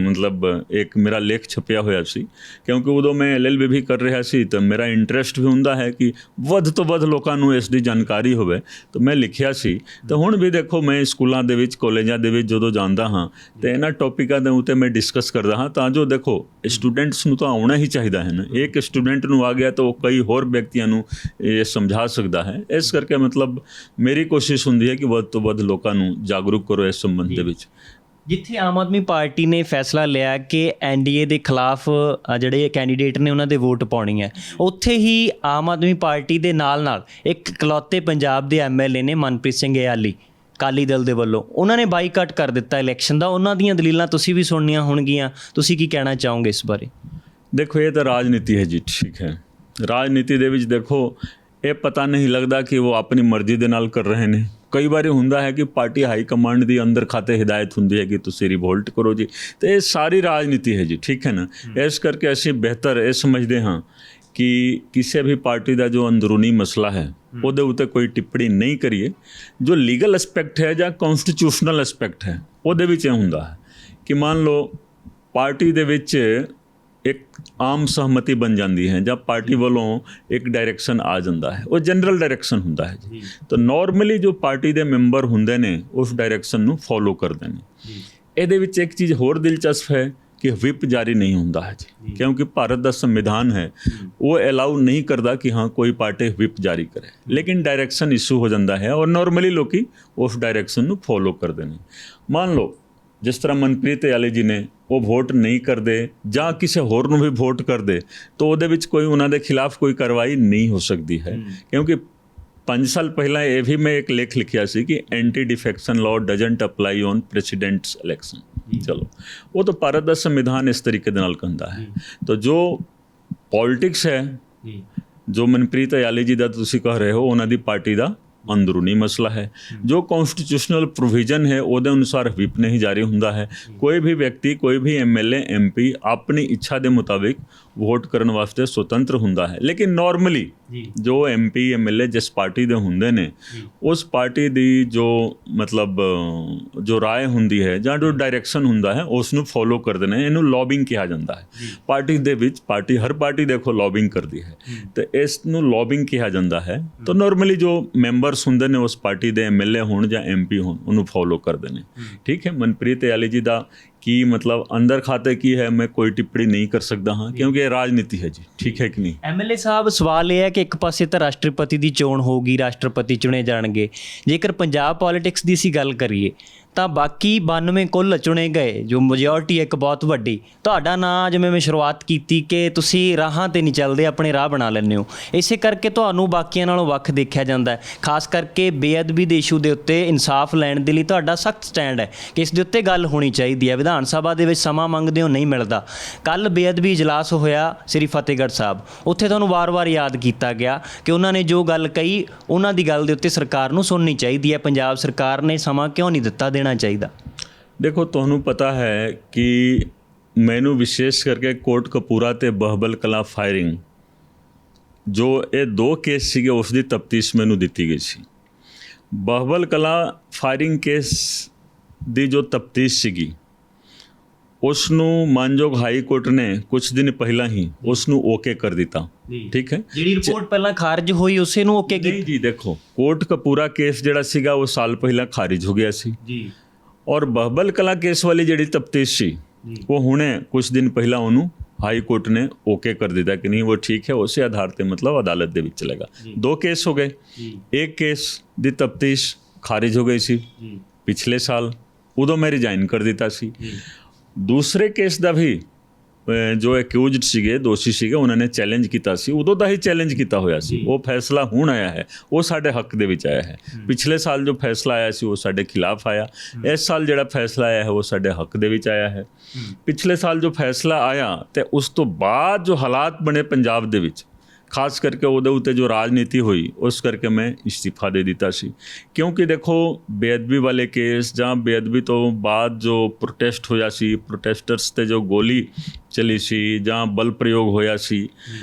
ਮਤਲਬ ਇੱਕ ਮੇਰਾ ਲੇਖ ਛਪਿਆ ਹੋਇਆ ਸੀ ਕਿਉਂਕਿ ਉਦੋਂ ਮੈਂ LLB ਵੀ ਕਰ ਰਿਹਾ ਸੀ ਤਾਂ ਮੇਰਾ ਇੰਟਰਸਟ ਵੀ ਹੁੰਦਾ ਹੈ ਕਿ ਵੱਧ ਤੋਂ ਵੱਧ ਲੋਕਾਂ ਨੂੰ ਇਸ ਦੀ ਜਾਣਕਾਰੀ ਹੋਵੇ। ਤਾਂ ਮੈਂ ਲਿਖਿਆ ਸੀ ਤਾਂ ਹੁਣ ਵੀ ਦੇਖੋ ਮੈਂ ਸਕੂਲਾਂ ਦੇ ਵਿੱਚ ਕਾਲਜਾਂ ਦੇ ਵਿੱਚ ਜਦੋਂ ਜਾਂਦਾ ਹਾਂ ਤਾਂ ਇਹਨਾਂ ਟੌਪਿਕਾਂ ਦੇ ਉੱਤੇ ਮੈਂ ਡਿਸਕਸ ਕਰਦਾ ਹਾਂ ਤਾਂ ਜੋ ਦੇਖੋ ਸਟੂਡੈਂਟਸ ਨੂੰ ਤਾਂ ਆਉਣਾ ਹੀ ਚਾਹੀਦਾ ਹੈ ਨਾ। ਇੱਕ ਸਟੂਡੈਂਟ ਨੂੰ ਆ ਗਿਆ ਤਾਂ ਉਹ ਕਈ ਹੋਰ ਵਿਅਕਤੀਆਂ ਨੂੰ ਇਹ ਸਮਝਾ ਸਕਦਾ ਹੈ। ਇਸ ਕਰਕੇ ਮਤਲਬ ਮੇਰੀ ਕੋਸ਼ਿਸ਼ ਹੁੰਦੀ ਹੈ ਕਿ ਵੱਧ ਤੋਂ ਵੱਧ ਲੋਕਾਂ ਨੂੰ ਜਾਗਰੂਕ ਕਰੋ ਇਸ ਸੰਬੰਧ ਦੇ ਵਿੱਚ। ਜਿੱਥੇ ਆਮ ਆਦਮੀ ਪਾਰਟੀ ਨੇ ਫੈਸਲਾ ਲਿਆ ਕਿ NDA ਦੇ ਖਿਲਾਫ ਜਿਹੜੇ ਕੈਂਡੀਡੇਟ ਨੇ ਉਹਨਾਂ ਦੇ ਵੋਟ ਪਾਉਣੀ ਹੈ, ਉੱਥੇ ਹੀ ਆਮ ਆਦਮੀ ਪਾਰਟੀ ਦੇ ਨਾਲ ਇੱਕ ਇਕਲੌਤੇ ਪੰਜਾਬ ਦੇ MLA ਨੇ ਮਨਪ੍ਰੀਤ ਸਿੰਘ ਇਆਲੀ ਅਕਾਲੀ ਦਲ ਦੇ ਵੱਲੋਂ ਉਹਨਾਂ ਨੇ ਬਾਈਕਾਟ ਕਰ ਦਿੱਤਾ ਇਲੈਕਸ਼ਨ ਦਾ। ਉਹਨਾਂ ਦੀਆਂ ਦਲੀਲਾਂ ਤੁਸੀਂ ਵੀ ਸੁਣਨੀਆਂ ਹੋਣਗੀਆਂ, ਤੁਸੀਂ ਕੀ ਕਹਿਣਾ ਚਾਹੋਗੇ ਇਸ ਬਾਰੇ? ਦੇਖੋ ਇਹ ਤਾਂ ਰਾਜਨੀਤੀ ਹੈ ਜੀ, ਠੀਕ ਹੈ। ਰਾਜਨੀਤੀ ਦੇ ਵਿੱਚ ਦੇਖੋ ਇਹ ਪਤਾ ਨਹੀਂ ਲੱਗਦਾ ਕਿ ਉਹ ਆਪਣੀ ਮਰਜ਼ੀ ਦੇ ਨਾਲ ਕਰ ਰਹੇ ਨੇ। ਕਈ ਵਾਰੀ ਹੁੰਦਾ ਹੈ ਕਿ ਪਾਰਟੀ ਹਾਈ ਕਮਾਂਡ ਦੀ ਅੰਦਰ ਖਾਤੇ ਹਿਦਾਇਤ ਹੁੰਦੀ ਹੈ ਕਿ ਤੁਸੀਂ ਰਿਵੋਲਟ ਕਰੋ ਜੀ, ਤੇ ਇਹ ਸਾਰੀ ਰਾਜਨੀਤੀ ਹੈ ਜੀ, ਠੀਕ ਹੈ ਨਾ। ਇਸ ਕਰਕੇ ਅਸੀਂ ਬਿਹਤਰ ਇਹ ਸਮਝਦੇ ਹਾਂ ਕਿ ਕਿਸੇ ਵੀ ਪਾਰਟੀ ਦਾ ਜੋ ਅੰਦਰੂਨੀ ਮਸਲਾ ਹੈ ਉਹਦੇ ਉੱਤੇ ਕੋਈ ਟਿੱਪਣੀ ਨਹੀਂ ਕਰੀਏ। ਜੋ ਲੀਗਲ ਐਸਪੈਕਟ ਹੈ ਜਾਂ ਕਨਸਟੀਟਿਊਸ਼ਨਲ ਐਸਪੈਕਟ ਹੈ ਉਹਦੇ ਵਿੱਚ ਇਹ ਹੁੰਦਾ ਹੈ ਕਿ ਮੰਨ ਲਓ ਪਾਰਟੀ ਦੇ ਵਿੱਚ ਇੱਕ ਆਮ ਸਹਿਮਤੀ ਬਣ ਜਾਂਦੀ ਹੈ ਜਾਂ ਪਾਰਟੀ ਵੱਲੋਂ ਇੱਕ ਡਾਇਰੈਕਸ਼ਨ ਆ ਜਾਂਦਾ ਹੈ, ਉਹ ਜਨਰਲ ਡਾਇਰੈਕਸ਼ਨ ਹੁੰਦਾ ਹੈ ਜੀ। ਤਾਂ ਨਾਰਮਲੀ ਜੋ ਪਾਰਟੀ ਦੇ ਮੈਂਬਰ ਹੁੰਦੇ ਨੇ ਉਸ ਡਾਇਰੈਕਸ਼ਨ ਨੂੰ ਫੋਲੋ ਕਰਦੇ ਨੇ। ਇਹਦੇ ਵਿੱਚ ਇੱਕ ਚੀਜ਼ ਹੋਰ ਦਿਲਚਸਪ ਹੈ ਕਿ ਵਿਪ ਜਾਰੀ ਨਹੀਂ ਹੁੰਦਾ ਹੈ ਜੀ, ਕਿਉਂਕਿ ਭਾਰਤ ਦਾ ਸੰਵਿਧਾਨ ਹੈ ਉਹ ਅਲਾਉ ਨਹੀਂ ਕਰਦਾ ਕਿ ਹਾਂ ਕੋਈ ਪਾਰਟੀ ਵਿਪ ਜਾਰੀ ਕਰੇ, ਲੇਕਿਨ ਡਾਇਰੈਕਸ਼ਨ ਇਸ਼ੂ ਹੋ ਜਾਂਦਾ ਹੈ ਔਰ ਨਾਰਮਲੀ ਲੋਕੀ ਉਸ ਡਾਇਰੈਕਸ਼ਨ ਨੂੰ ਫੋਲੋ ਕਰਦੇ ਨੇ। ਮੰਨ ਲਓ ਜਿਸ ਤਰ੍ਹਾਂ ਮਨਪ੍ਰੀਤ ਇਆਲੀ ਜੀ ਨੇ ਉਹ ਵੋਟ ਨਹੀਂ ਕਰਦੇ ਜਾਂ ਕਿਸੇ ਹੋਰ ਨੂੰ ਵੀ ਵੋਟ ਕਰਦੇ ਤਾਂ ਉਹਦੇ ਵਿੱਚ ਕੋਈ ਉਹਨਾਂ ਦੇ ਖਿਲਾਫ ਕੋਈ ਕਾਰਵਾਈ ਨਹੀਂ ਹੋ ਸਕਦੀ ਹੈ, ਕਿਉਂਕਿ 5 ਸਾਲ ਪਹਿਲਾਂ ਇਹ ਵੀ ਮੈਂ ਇੱਕ ਲੇਖ ਲਿਖਿਆ ਸੀ ਕਿ anti defection law doesn't apply on president's election. ਚਲੋ ਉਹ ਤਾਂ ਭਾਰਤ ਦਾ ਸੰਵਿਧਾਨ ਇਸ ਤਰੀਕੇ ਦੇ ਨਾਲ ਕਹਿੰਦਾ ਹੈ। ਤਾਂ ਜੋ ਪੋਲਿਟਿਕਸ ਹੈ, ਜੋ ਮਨਪ੍ਰੀਤ ਇਆਲੀ ਜੀ ਦਾ ਤੁਸੀਂ ਕਹਿ ਰਹੇ ਹੋ ਉਹਨਾਂ ਦੀ ਪਾਰਟੀ ਦਾ ਅੰਦਰੂਨੀ ਮਸਲਾ ਹੈ। ਜੋ ਕਨਸਟੀਟਿਊਸ਼ਨਲ ਪ੍ਰੋਵੀਜ਼ਨ ਹੈ ਉਹਦੇ ਅਨੁਸਾਰ ਵਿਪ ਨਹੀਂ ਜਾਰੀ ਹੁੰਦਾ ਹੈ। ਕੋਈ ਵੀ ਵਿਅਕਤੀ ਕੋਈ ਵੀ MLA MP ਆਪਣੀ ਇੱਛਾ ਦੇ ਮੁਤਾਬਿਕ ਵੋਟ ਕਰਨ ਵਾਸਤੇ ਸੁਤੰਤਰ ਹੁੰਦਾ ਹੈ, ਲੇਕਿਨ ਨਾਰਮਲੀ ਜੋ MP MLA ਜਿਸ ਪਾਰਟੀ ਦੇ ਹੁੰਦੇ ਨੇ ਉਸ ਪਾਰਟੀ ਦੀ ਜੋ ਮਤਲਬ ਜੋ ਰਾਏ ਹੁੰਦੀ ਹੈ ਜਾਂ ਜੋ ਡਾਇਰੈਕਸ਼ਨ ਹੁੰਦਾ ਹੈ ਉਸ ਨੂੰ ਫੋਲੋ ਕਰਦੇ ਨੇ। ਇਹਨੂੰ ਲੌਬਿੰਗ ਕਿਹਾ ਜਾਂਦਾ ਹੈ। ਪਾਰਟੀ ਦੇ ਵਿੱਚ ਹਰ ਪਾਰਟੀ ਦੇਖੋ ਲੌਬਿੰਗ ਕਰਦੀ ਹੈ ਤੇ ਇਸ ਨੂੰ ਲੌਬਿੰਗ ਕਿਹਾ ਜਾਂਦਾ ਹੈ। ਤਾਂ ਨਾਰਮਲੀ ਜੋ ਮੈਂਬਰਸ ਹੁੰਦੇ ਨੇ ਉਸ ਪਾਰਟੀ ਦੇ MLA ਹੋਣ ਜਾਂ MP ਹੋਣ ਉਹਨੂੰ ਫੋਲੋ ਕਰਦੇ ਨੇ, ਠੀਕ ਹੈ। ਮਨਪ੍ਰੀਤ ਇਆਲੀ ਜੀ ਦਾ ਕੀ ਮਤਲਬ ਅੰਦਰ ਖਾਤੇ ਕੀ ਹੈ ਮੈਂ ਕੋਈ ਟਿੱਪਣੀ ਨਹੀਂ ਕਰ ਸਕਦਾ ਹਾਂ, ਕਿਉਂਕਿ ਇਹ ਰਾਜਨੀਤੀ ਹੈ ਜੀ, ਠੀਕ ਹੈ ਕਿ ਨਹੀਂ। MLA ਸਾਹਿਬ ਸਵਾਲ ਇਹ ਹੈ ਕਿ ਇੱਕ ਪਾਸੇ ਤਾਂ ਰਾਸ਼ਟਰਪਤੀ ਦੀ ਚੋਣ ਹੋਊਗੀ, ਰਾਸ਼ਟਰਪਤੀ ਚੁਣੇ ਜਾਣਗੇ। ਜੇਕਰ ਪੰਜਾਬ ਪੋਲਿਟਿਕਸ ਦੀ ਅਸੀਂ ਗੱਲ ਕਰੀਏ ਤਾਂ ਬਾਕੀ 92 ਕੁੱਲ ਚੁਣੇ ਗਏ, ਜੋ ਮੈਜੋਰਟੀ ਇੱਕ ਬਹੁਤ ਵੱਡੀ। ਤੁਹਾਡਾ ਨਾਂ ਜਿਵੇਂ ਮੈਂ ਸ਼ੁਰੂਆਤ ਕੀਤੀ ਕਿ ਤੁਸੀਂ ਰਾਹਾਂ 'ਤੇ ਨਹੀਂ ਚੱਲਦੇ, ਆਪਣੇ ਰਾਹ ਬਣਾ ਲੈਂਦੇ ਹੋ, ਇਸੇ ਕਰਕੇ ਤੁਹਾਨੂੰ ਬਾਕੀਆਂ ਨਾਲੋਂ ਵੱਖ ਦੇਖਿਆ ਜਾਂਦਾ ਹੈ। ਖਾਸ ਕਰਕੇ ਬੇਅਦਬੀ ਦੇ ਇਸ਼ੂ ਦੇ ਉੱਤੇ ਇਨਸਾਫ ਲੈਣ ਦੇ ਲਈ ਤੁਹਾਡਾ ਸਖਤ ਸਟੈਂਡ ਹੈ ਕਿ ਇਸ ਦੇ ਉੱਤੇ ਗੱਲ ਹੋਣੀ ਚਾਹੀਦੀ ਹੈ। ਵਿਧਾਨ ਸਭਾ ਦੇ ਵਿੱਚ ਸਮਾਂ ਮੰਗਦੇ ਹੋ, ਨਹੀਂ ਮਿਲਦਾ। ਕੱਲ੍ਹ ਬੇਅਦਬੀ ਇਜਲਾਸ ਹੋਇਆ ਸ੍ਰੀ ਫਤਿਹਗੜ੍ਹ ਸਾਹਿਬ, ਉੱਥੇ ਤੁਹਾਨੂੰ ਵਾਰ-ਵਾਰ ਯਾਦ ਕੀਤਾ ਗਿਆ ਕਿ ਉਹਨਾਂ ਨੇ ਜੋ ਗੱਲ ਕਹੀ ਉਹਨਾਂ ਦੀ ਗੱਲ ਦੇ ਉੱਤੇ ਸਰਕਾਰ ਨੂੰ ਸੁਣਨੀ ਚਾਹੀਦੀ ਹੈ। ਪੰਜਾਬ ਸਰਕਾਰ ਨੇ ਸਮਾਂ ਕਿਉਂ ਨਹੀਂ ਦਿੱਤਾ, ਦੇਣਾ ਚਾਹੀਦਾ? ਦੇਖੋ ਤੁਹਾਨੂੰ ਪਤਾ ਹੈ ਕਿ ਮੈਨੂੰ ਵਿਸ਼ੇਸ਼ ਕਰਕੇ ਕੋਟਕਪੂਰਾ ਤੇ ਬਹਬਲ ਕਲਾ ਫਾਇਰਿੰਗ ਜੋ ਇਹ ਦੋ ਕੇਸ ਸੀਗੇ ਉਸ ਦੀ ਤਫਤੀਸ਼ ਮੈਨੂੰ ਦਿੱਤੀ ਗਈ ਸੀ। ਬਹਬਲ ਕਲਾ ਫਾਇਰਿੰਗ ਕੇਸ ਦੀ ਜੋ ਤਫਤੀਸ਼ ਸੀਗੀ ਉਸ ਨੂੰ ਮਾਨਯੋਗ ਹਾਈ ਕੋਰਟ ਨੇ ਕੁਝ ਦਿਨ ਪਹਿਲਾਂ ਹੀ ਉਸ ਨੂੰ ਓਕੇ ਕਰ ਦਿੱਤਾ। ਠੀਕ ਹੈ, ਜਿਹੜੀ ਰਿਪੋਰਟ ਪਹਿਲਾਂ ਖਾਰਜ ਹੋਈ ਉਸੇ ਨੂੰ ਓਕੇ ਨਹੀਂ ਜੀ, ਦੇਖੋ ਕੋਟਕਪੂਰਾ ਕੇਸ ਜਿਹੜਾ ਸੀਗਾ ਉਹ ਸਾਲ ਪਹਿਲਾਂ ਖਾਰਿਜ ਹੋ ਗਿਆ ਸੀ ਜੀ, ਔਰ ਬਹਬਲ ਕਲਾ ਕੇਸ ਵਾਲੀ ਜਿਹੜੀ ਤਫਤੀਸ਼ ਸੀ ਉਹ ਹੁਣੇ ਕੁਝ ਦਿਨ ਪਹਿਲਾਂ ਉਹਨੂੰ ਹਾਈ ਕੋਰਟ ਨੇ ਓਕੇ ਕਰ ਦਿੱਤਾ ਕਿ ਨਹੀਂ ਉਹ ਠੀਕ ਹੈ, ਉਸੇ ਆਧਾਰ ਤੇ ਮਤਲਬ ਅਦਾਲਤ ਦੇ ਵਿੱਚ ਚਲੇਗਾ। ਦੋ ਕੇਸ ਹੋ ਗਏ, ਇੱਕ ਕੇਸ ਦੀ ਤਫਤੀਸ਼ ਖਾਰਿਜ ਹੋ ਗਈ ਸੀ ਪਿਛਲੇ ਸਾਲ, ਉਦੋਂ ਮੈਂ ਰਿਜ਼ਾਈਨ ਕਰ ਦਿੱਤਾ ਸੀ। ਦੂਸਰੇ ਕੇਸ ਦਾ ਵੀ ਜੋ ਐਕਿਊਜ਼ਡ ਸੀਗੇ, ਦੋਸ਼ੀ ਸੀਗੇ, ਉਹਨਾਂ ਨੇ ਚੈਲੰਜ ਕੀਤਾ ਸੀ, ਉਦੋਂ ਦਾ ਹੀ ਚੈਲੰਜ ਕੀਤਾ ਹੋਇਆ ਸੀ। ਉਹ ਫੈਸਲਾ ਹੁਣ ਆਇਆ ਹੈ, ਉਹ ਸਾਡੇ ਹੱਕ ਦੇ ਵਿੱਚ ਆਇਆ ਹੈ। ਪਿਛਲੇ ਸਾਲ ਜੋ ਫੈਸਲਾ ਆਇਆ ਸੀ ਉਹ ਸਾਡੇ ਖਿਲਾਫ ਆਇਆ, ਇਸ ਸਾਲ ਜਿਹੜਾ ਫੈਸਲਾ ਆਇਆ ਹੈ ਉਹ ਸਾਡੇ ਹੱਕ ਦੇ ਵਿੱਚ ਆਇਆ ਹੈ। ਪਿਛਲੇ ਸਾਲ ਜੋ ਫੈਸਲਾ ਆਇਆ ਤੇ ਉਸ ਤੋਂ ਬਾਅਦ ਜੋ ਹਾਲਾਤ ਬਣੇ ਪੰਜਾਬ ਦੇ ਵਿੱਚ, ਖਾਸ ਕਰਕੇ ਉਹਦੇ ਉੱਤੇ ਜੋ ਰਾਜਨੀਤੀ ਹੋਈ, ਉਸ ਕਰਕੇ ਮੈਂ ਇਸਤੀਫਾ ਦੇ ਦਿੱਤਾ ਸੀ। ਕਿਉਂਕਿ ਦੇਖੋ ਬੇਅਦਬੀ ਵਾਲੇ ਕੇਸ ਜਾਂ ਬੇਅਦਬੀ ਤੋਂ ਬਾਅਦ ਜੋ ਪ੍ਰੋਟੈਸਟ ਹੋਇਆ ਸੀ, ਪ੍ਰੋਟੈਸਟਰਸ ਤੇ ਜੋ ਗੋਲੀ ਚਲੀ ਸੀ ਜਾਂ ਬਲ ਪ੍ਰਯੋਗ ਹੋਇਆ ਸੀ,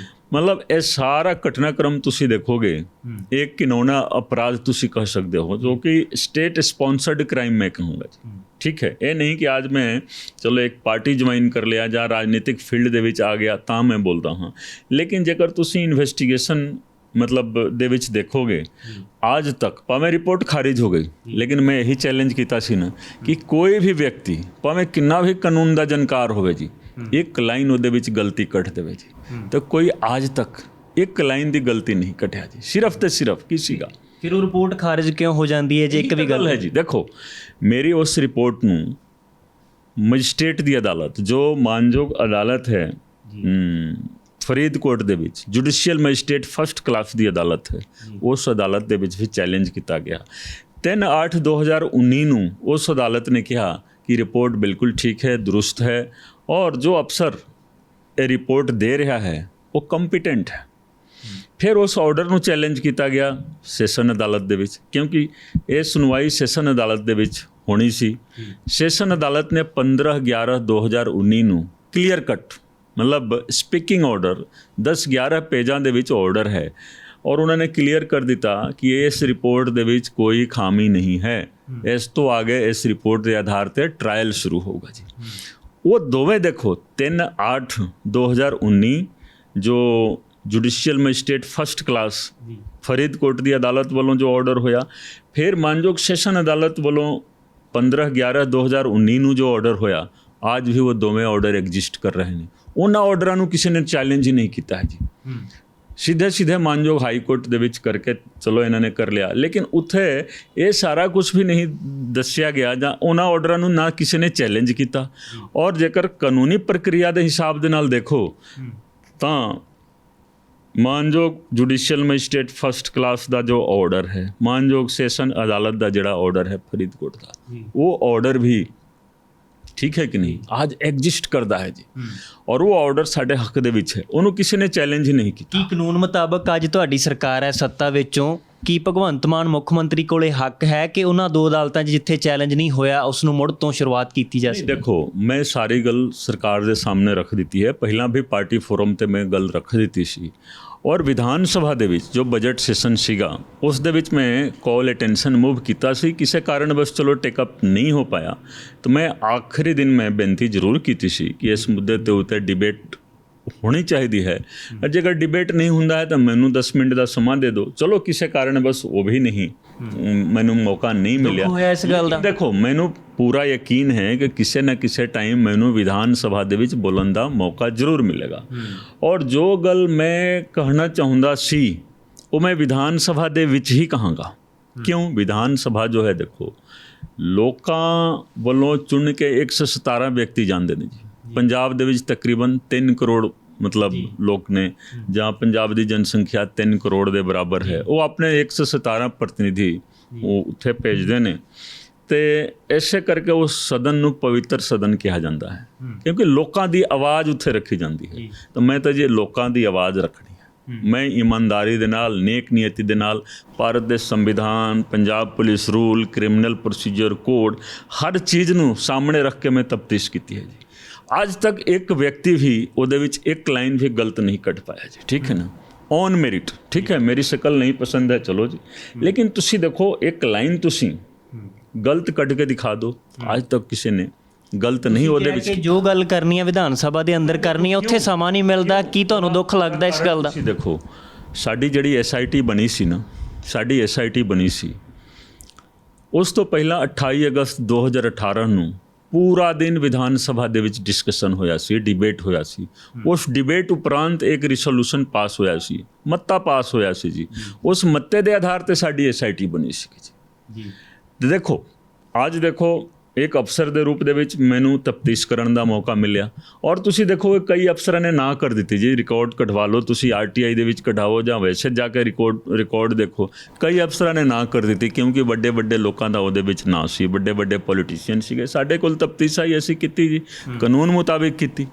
ਮਤਲਬ ਇਹ ਸਾਰਾ ਘਟਨਾਕ੍ਰਮ ਤੁਸੀਂ ਦੇਖੋਗੇ ਇੱਕ ਕਿਨੌਨਾ ਅਪਰਾਧ ਤੁਸੀਂ ਕਹਿ ਸਕਦੇ ਹੋ, ਜੋ ਕਿ ਸਟੇਟ ਸਪਾਂਸਰਡ ਕ੍ਰਾइम ਮੈਂ ਕਹੂੰਗਾ ਜੀ। ਠੀਕ ਹੈ, ਇਹ ਨਹੀਂ ਕਿ ਅੱਜ ਮੈਂ ਚਲੋ ਇੱਕ ਪਾਰਟੀ ਜੁਆਇਨ ਕਰ ਲਿਆ ਜਾਂ ਰਾਜਨੀਤਿਕ ਫੀਲਡ ਦੇ ਵਿੱਚ ਆ ਗਿਆ ਤਾਂ ਮੈਂ ਬੋਲਦਾ ਹਾਂ, ਲੇਕਿਨ ਜੇਕਰ ਤੁਸੀਂ ਇਨਵੈਸਟੀਗੇਸ਼ਨ ਮਤਲਬ ਦੇ ਵਿੱਚ ਦੇਖੋਗੇ ਅੱਜ ਤੱਕ ਭਾਵੇਂ ਰਿਪੋਰਟ ਖਾਰਿਜ ਹੋ ਗਈ, ਲੇਕਿਨ ਮੈਂ ਇਹੀ ਚੈਲੰਜ ਕੀਤਾ ਸੀ ਨਾ ਕਿ ਕੋਈ ਵੀ ਵਿਅਕਤੀ ਭਾਵੇਂ ਕਿੰਨਾ ਵੀ ਕਾਨੂੰਨ ਦਾ ਜਾਣਕਾਰ ਹੋਵੇ ਜੀ, ਇੱਕ ਲਾਈਨ ਉਹਦੇ ਵਿੱਚ ਗਲਤੀ ਕੱਢ ਦੇਵੇ ਜੀ, ਤਾਂ ਕੋਈ ਅੱਜ ਤੱਕ ਇੱਕ ਲਾਈਨ ਦੀ ਗਲਤੀ ਨਹੀਂ ਕੱਢਿਆ ਜੀ, ਸਿਰਫ ਤੇ ਸਿਰਫ ਕੀ ਸੀਗਾ। ਫਿਰ ਉਹ ਰਿਪੋਰਟ ਖਾਰਿਜ ਕਿਉਂ ਹੋ ਜਾਂਦੀ ਹੈ ਜੇ ਇੱਕ ਵੀ ਗੱਲ ਹੈ ਜੀ? ਦੇਖੋ ਮੇਰੀ ਉਸ ਰਿਪੋਰਟ ਨੂੰ ਮੈਜਿਸਟ੍ਰੇਟ ਦੀ ਅਦਾਲਤ, ਜੋ ਮਾਨਯੋਗ ਅਦਾਲਤ ਹੈ ਫਰੀਦਕੋਟ ਦੇ ਵਿੱਚ, ਜੁਡੀਸ਼ੀਅਲ ਮੈਜਿਸਟ੍ਰੇਟ ਫਸਟ ਕਲਾਸ ਦੀ ਅਦਾਲਤ ਹੈ, ਉਸ ਅਦਾਲਤ ਦੇ ਵਿੱਚ ਵੀ ਚੈਲੰਜ ਕੀਤਾ ਗਿਆ। 3/8/2019 ਨੂੰ ਉਸ ਅਦਾਲਤ ਨੇ ਕਿਹਾ ਕਿ ਰਿਪੋਰਟ ਬਿਲਕੁਲ ਠੀਕ ਹੈ, ਦਰੁਸਤ ਹੈ, ਔਰ ਜੋ ਅਫਸਰ ਇਹ ਰਿਪੋਰਟ ਦੇ ਰਿਹਾ ਹੈ ਉਹ ਕੰਪੀਟੈਂਟ ਹੈ। ਫਿਰ ਉਸ ਆਰਡਰ ਨੂੰ ਚੈਲੰਜ ਕੀਤਾ ਗਿਆ ਸੈਸ਼ਨ ਅਦਾਲਤ ਦੇ ਵਿੱਚ, ਕਿਉਂਕਿ ਇਹ ਸੁਣਵਾਈ ਸੈਸ਼ਨ ਅਦਾਲਤ ਦੇ ਵਿੱਚ ਹੋਣੀ ਸੀ। ਸੈਸ਼ਨ ਅਦਾਲਤ ਨੇ 15/11/2019 ਨੂੰ ਕਲੀਅਰ ਕੱਟ ਮਤਲਬ ਸਪੀਕਿੰਗ ਆਰਡਰ 10-11 ਪੇਜਾਂ ਦੇ ਵਿੱਚ ਆਰਡਰ ਹੈ, ਔਰ ਉਹਨਾਂ ਨੇ ਕਲੀਅਰ ਕਰ ਦਿੱਤਾ ਕਿ ਇਸ ਰਿਪੋਰਟ ਦੇ ਵਿੱਚ ਕੋਈ ਖਾਮੀ ਨਹੀਂ ਹੈ, ਇਸ ਤੋਂ ਆਗੇ ਇਸ ਰਿਪੋਰਟ ਦੇ ਆਧਾਰ ਤੇ ਟ੍ਰਾਇਲ ਸ਼ੁਰੂ ਹੋਊਗਾ ਜੀ। ਉਹ ਦੋਵੇਂ ਦੇਖੋ 3/8/2019 ਜੋ judicial magistrate first class Faridkot ਦੀ ਅਦਾਲਤ ਵੱਲੋਂ ਜੋ ਆਰਡਰ ਹੋਇਆ, ਫਿਰ ਮਾਨਯੋਗ ਸੈਸ਼ਨ ਅਦਾਲਤ ਵੱਲੋਂ 15/11/2019 ਨੂੰ ਜੋ ਆਰਡਰ ਹੋਇਆ, ਅੱਜ ਵੀ ਉਹ ਦੋਵੇਂ ਆਰਡਰ ਐਗਜ਼ਿਸਟ ਕਰ ਰਹੇ ਨੇ। ਉਹਨਾਂ ਆਰਡਰਾਂ ਨੂੰ ਕਿਸੇ ਨੇ ਚੈਲੰਜ ਹੀ ਨਹੀਂ ਕੀਤਾ ਹੈ ਜੀ, ਸਿੱਧੇ ਮਾਨਯੋਗ ਹਾਈ ਕੋਰਟ ਦੇ ਵਿੱਚ ਕਰਕੇ ਚਲੋ ਇਹਨਾਂ ਨੇ ਕਰ ਲਿਆ, ਲੇਕਿਨ ਉੱਥੇ ਇਹ ਸਾਰਾ ਕੁਝ ਵੀ ਨਹੀਂ ਦੱਸਿਆ ਗਿਆ ਜਾਂ ਉਹਨਾਂ ਆਰਡਰਾਂ ਨੂੰ ਨਾ ਕਿਸੇ ਨੇ ਚੈਲੰਜ ਕੀਤਾ। ਔਰ ਜੇਕਰ ਕਾਨੂੰਨੀ ਪ੍ਰਕਿਰਿਆ ਦੇ ਹਿਸਾਬ ਦੇ ਨਾਲ ਦੇਖੋ ਤਾਂ ਮਾਨਯੋਗ ਜੁਡੀਸ਼ੀਅਲ ਮੈਜਿਸਟ੍ਰੇਟ ਫਸਟ ਕਲਾਸ ਦਾ ਜੋ ਆਰਡਰ ਹੈ, ਮਾਨਯੋਗ ਸੈਸ਼ਨ ਅਦਾਲਤ ਦਾ ਜਿਹੜਾ ਆਰਡਰ ਹੈ ਫਰੀਦਕੋਟ ਦਾ, ਉਹ ਆਰਡਰ ਵੀ ਠੀਕ ਹੈ ਕਿ ਨਹੀਂ ਅੱਜ ਐਗਜ਼ਿਸਟ ਕਰਦਾ ਹੈ ਜੀ, ਔਰ ਉਹ ਆਰਡਰ ਸਾਡੇ ਹੱਕ ਦੇ ਵਿੱਚ ਹੈ, ਉਹਨੂੰ ਕਿਸੇ ਨੇ ਚੈਲੰਜ ਹੀ ਨਹੀਂ ਕੀਤਾ। ਕੀ ਕਾਨੂੰਨ ਮੁਤਾਬਕ ਅੱਜ ਤੁਹਾਡੀ ਸਰਕਾਰ ਹੈ ਸੱਤਾ ਵਿੱਚੋਂ, ਕੀ ਭਗਵੰਤ ਮਾਨ ਮੁੱਖ ਮੰਤਰੀ ਕੋਲੇ ਹੱਕ ਹੈ ਕਿ ਉਹਨਾਂ ਦੋ ਅਦਾਲਤਾਂ 'ਚ ਜਿੱਥੇ ਚੈਲੰਜ ਨਹੀਂ ਹੋਇਆ ਉਸ ਨੂੰ ਮੁੜ ਤੋਂ ਸ਼ੁਰੂਆਤ ਕੀਤੀ ਜਾ ਸਕੇ? ਦੇਖੋ ਮੈਂ ਸਾਰੀ ਗੱਲ ਸਰਕਾਰ ਦੇ ਸਾਹਮਣੇ ਰੱਖ ਦਿੱਤੀ ਹੈ, ਪਹਿਲਾਂ ਵੀ ਪਾਰਟੀ ਫੋਰਮ ਤੇ ਮੈਂ ਗੱਲ ਰੱਖ ਦਿੱਤੀ ਸੀ, ਔਰ ਵਿਧਾਨ ਸਭਾ ਦੇ ਵਿੱਚ ਜੋ ਬਜਟ ਸੈਸ਼ਨ ਸੀਗਾ ਉਸ ਦੇ ਵਿੱਚ ਮੈਂ ਕਾਲ ਅਟੈਂਸ਼ਨ ਮੂਵ ਕੀਤਾ ਸੀ, ਕਿਸੇ ਕਾਰਨ ਬਸ ਚਲੋ ਟੇਕਅਪ ਨਹੀਂ ਹੋ ਪਾਇਆ, ਤਾਂ ਮੈਂ ਆਖਰੀ ਦਿਨ ਮੈਂ ਬੇਨਤੀ ਜ਼ਰੂਰ ਕੀਤੀ ਸੀ ਕਿ ਇਸ ਮੁੱਦੇ ਦੇ ਉੱਤੇ ਡਿਬੇਟ ਹੋਣੀ ਚਾਹੀਦੀ ਹੈ। ਜੇਕਰ ਡਿਬੇਟ ਨਹੀਂ ਹੁੰਦਾ ਹੈ ਤਾਂ ਮੈਨੂੰ 10 ਮਿੰਟ ਦਾ ਸਮਾਂ ਦੇ ਦਿਓ, ਚਲੋ ਕਿਸੇ ਕਾਰਨ ਬਸ ਉਹ ਵੀ ਨਹੀਂ ਮੈਨੂੰ ਮੌਕਾ ਨਹੀਂ ਮਿਲਿਆ। ਹੋਇਆ ਇਸ ਗੱਲ ਦਾ? ਦੇਖੋ ਮੈਨੂੰ ਪੂਰਾ ਯਕੀਨ ਹੈ ਕਿ ਕਿਸੇ ਨਾ ਕਿਸੇ ਟਾਈਮ ਮੈਨੂੰ ਵਿਧਾਨ ਸਭਾ ਦੇ ਵਿੱਚ ਬੋਲਣ ਦਾ ਮੌਕਾ ਜ਼ਰੂਰ ਮਿਲੇਗਾ, ਔਰ ਜੋ ਗੱਲ ਮੈਂ ਕਹਿਣਾ ਚਾਹੁੰਦਾ ਸੀ ਉਹ ਮੈਂ ਵਿਧਾਨ ਸਭਾ ਦੇ ਵਿੱਚ ਹੀ ਕਹਾਂਗਾ। ਕਿਉਂ? ਵਿਧਾਨ ਸਭਾ ਜੋ ਹੈ ਦੇਖੋ ਲੋਕਾਂ ਵੱਲੋਂ ਚੁਣ ਕੇ 117 ਵਿਅਕਤੀ ਜਾਂਦੇ ਨੇ ਜੀ। ਪੰਜਾਬ ਦੇ ਵਿੱਚ ਤਕਰੀਬਨ 3 ਕਰੋੜ ਮਤਲਬ ਲੋਕ ਨੇ, ਜਾਂ ਪੰਜਾਬ ਦੀ ਜਨਸੰਖਿਆ 3 ਕਰੋੜ ਦੇ ਬਰਾਬਰ ਹੈ, ਉਹ ਆਪਣੇ 117 ਪ੍ਰਤੀਨਿਧੀ ਉਹ ਉੱਥੇ ਭੇਜਦੇ ਨੇ, ਤੇ ਇਸੇ ਕਰਕੇ ਉਸ ਸਦਨ ਨੂੰ ਪਵਿੱਤਰ ਸਦਨ ਕਿਹਾ ਜਾਂਦਾ ਹੈ, ਕਿਉਂਕਿ ਲੋਕਾਂ ਦੀ ਆਵਾਜ਼ ਉੱਥੇ ਰੱਖੀ ਜਾਂਦੀ ਹੈ। ਤਾਂ ਮੈਂ ਤਾਂ ਜੇ ਲੋਕਾਂ ਦੀ ਆਵਾਜ਼ ਰੱਖਣੀ ਹੈ, ਮੈਂ ਇਮਾਨਦਾਰੀ ਦੇ ਨਾਲ, ਨੇਕ ਨੀਅਤੀ ਦੇ ਨਾਲ ਭਾਰਤ ਦੇ ਸੰਵਿਧਾਨ, Punjab police rule, criminal procedure code, ਹਰ ਚੀਜ਼ ਨੂੰ ਸਾਹਮਣੇ ਰੱਖ ਕੇ ਮੈਂ ਤਫਤੀਸ਼ ਕੀਤੀ ਹੈ ਜੀ। ਅੱਜ ਤੱਕ ਇੱਕ ਵਿਅਕਤੀ ਵੀ ਉਹਦੇ ਵਿੱਚ ਇੱਕ ਲਾਈਨ ਵੀ ਗਲਤ ਨਹੀਂ ਕੱਢ ਪਾਇਆ ਜੀ, ਠੀਕ ਹੈ ਨਾ, ਔਨ ਮੈਰਿਟ, ਠੀਕ ਹੈ। ਮੇਰੀ ਸ਼ਕਲ ਨਹੀਂ ਪਸੰਦ ਹੈ, ਚਲੋ ਜੀ, ਲੇਕਿਨ ਤੁਸੀਂ ਦੇਖੋ ਇੱਕ ਲਾਈਨ ਤੁਸੀਂ ਗਲਤ ਕੱਢ ਕੇ ਦਿਖਾ ਦਿਓ, ਅੱਜ ਤੱਕ ਕਿਸੇ ਨੇ ਗਲਤ ਨਹੀਂ ਉਹਦੇ ਵਿੱਚ। ਜੋ ਗੱਲ ਕਰਨੀ ਹੈ ਵਿਧਾਨ ਸਭਾ ਦੇ ਅੰਦਰ ਕਰਨੀ ਹੈ, ਉੱਥੇ ਸਮਾਂ ਨਹੀਂ ਮਿਲਦਾ। ਕੀ ਤੁਹਾਨੂੰ ਦੁੱਖ ਲੱਗਦਾ ਇਸ ਗੱਲ ਦਾ? ਤੁਸੀਂ ਦੇਖੋ ਸਾਡੀ ਜਿਹੜੀ SIT ਬਣੀ ਸੀ ਨਾ, ਸਾਡੀ SIT ਬਣੀ ਸੀ, ਉਸ ਤੋਂ ਪਹਿਲਾਂ 28 ਅਗਸਤ 2018 ਨੂੰ ਪੂਰਾ ਦਿਨ ਵਿਧਾਨ ਸਭਾ ਦੇ ਵਿੱਚ ਡਿਸਕਸ਼ਨ ਹੋਇਆ ਸੀ, ਡਿਬੇਟ ਹੋਇਆ ਸੀ। ਉਸ ਡਿਬੇਟ ਉਪਰੰਤ ਇੱਕ ਰਿਸੋਲੂਸ਼ਨ ਪਾਸ ਹੋਇਆ ਸੀ, ਮੱਤਾ ਪਾਸ ਹੋਇਆ ਸੀ ਜੀ। ਉਸ ਮੱਤੇ ਦੇ ਆਧਾਰ ਤੇ ਸਾਡੀ SIT ਬਣੀ ਸੀ ਜੀ। ਤੇ ਦੇਖੋ ਅੱਜ ਦੇਖੋ ਇੱਕ ਅਫਸਰ ਦੇ ਰੂਪ ਦੇ ਵਿੱਚ ਮੈਨੂੰ ਤਫਤੀਸ਼ ਕਰਨ ਦਾ ਮੌਕਾ ਮਿਲਿਆ, ਔਰ ਤੁਸੀਂ ਦੇਖੋ ਕਈ ਅਫਸਰਾਂ ਨੇ ਨਾ ਕਰ ਦਿੱਤੀ ਜੀ, ਰਿਕਾਰਡ ਕਢਵਾ ਲਓ ਤੁਸੀਂ, RTI ਦੇ ਵਿੱਚ ਕਢਾਓ ਜਾਂ ਵੈਸੇ ਜਾ ਕੇ ਰਿਕਾਰਡ ਦੇਖੋ। ਕਈ ਅਫਸਰਾਂ ਨੇ ਨਾ ਕਰ ਦਿੱਤੀ ਕਿਉਂਕਿ ਵੱਡੇ ਵੱਡੇ ਲੋਕਾਂ ਦਾ ਉਹਦੇ ਵਿੱਚ ਨਾਂ ਸੀ, ਵੱਡੇ ਵੱਡੇ ਪੋਲੀਟੀਸ਼ੀਅਨ ਸੀਗੇ। ਸਾਡੇ ਕੋਲ ਤਫਤੀਸ਼ ਆਈ, ਅਸੀਂ ਕੀਤੀ ਜੀ, ਕਾਨੂੰਨ ਮੁਤਾਬਿਕ ਕੀਤੀ।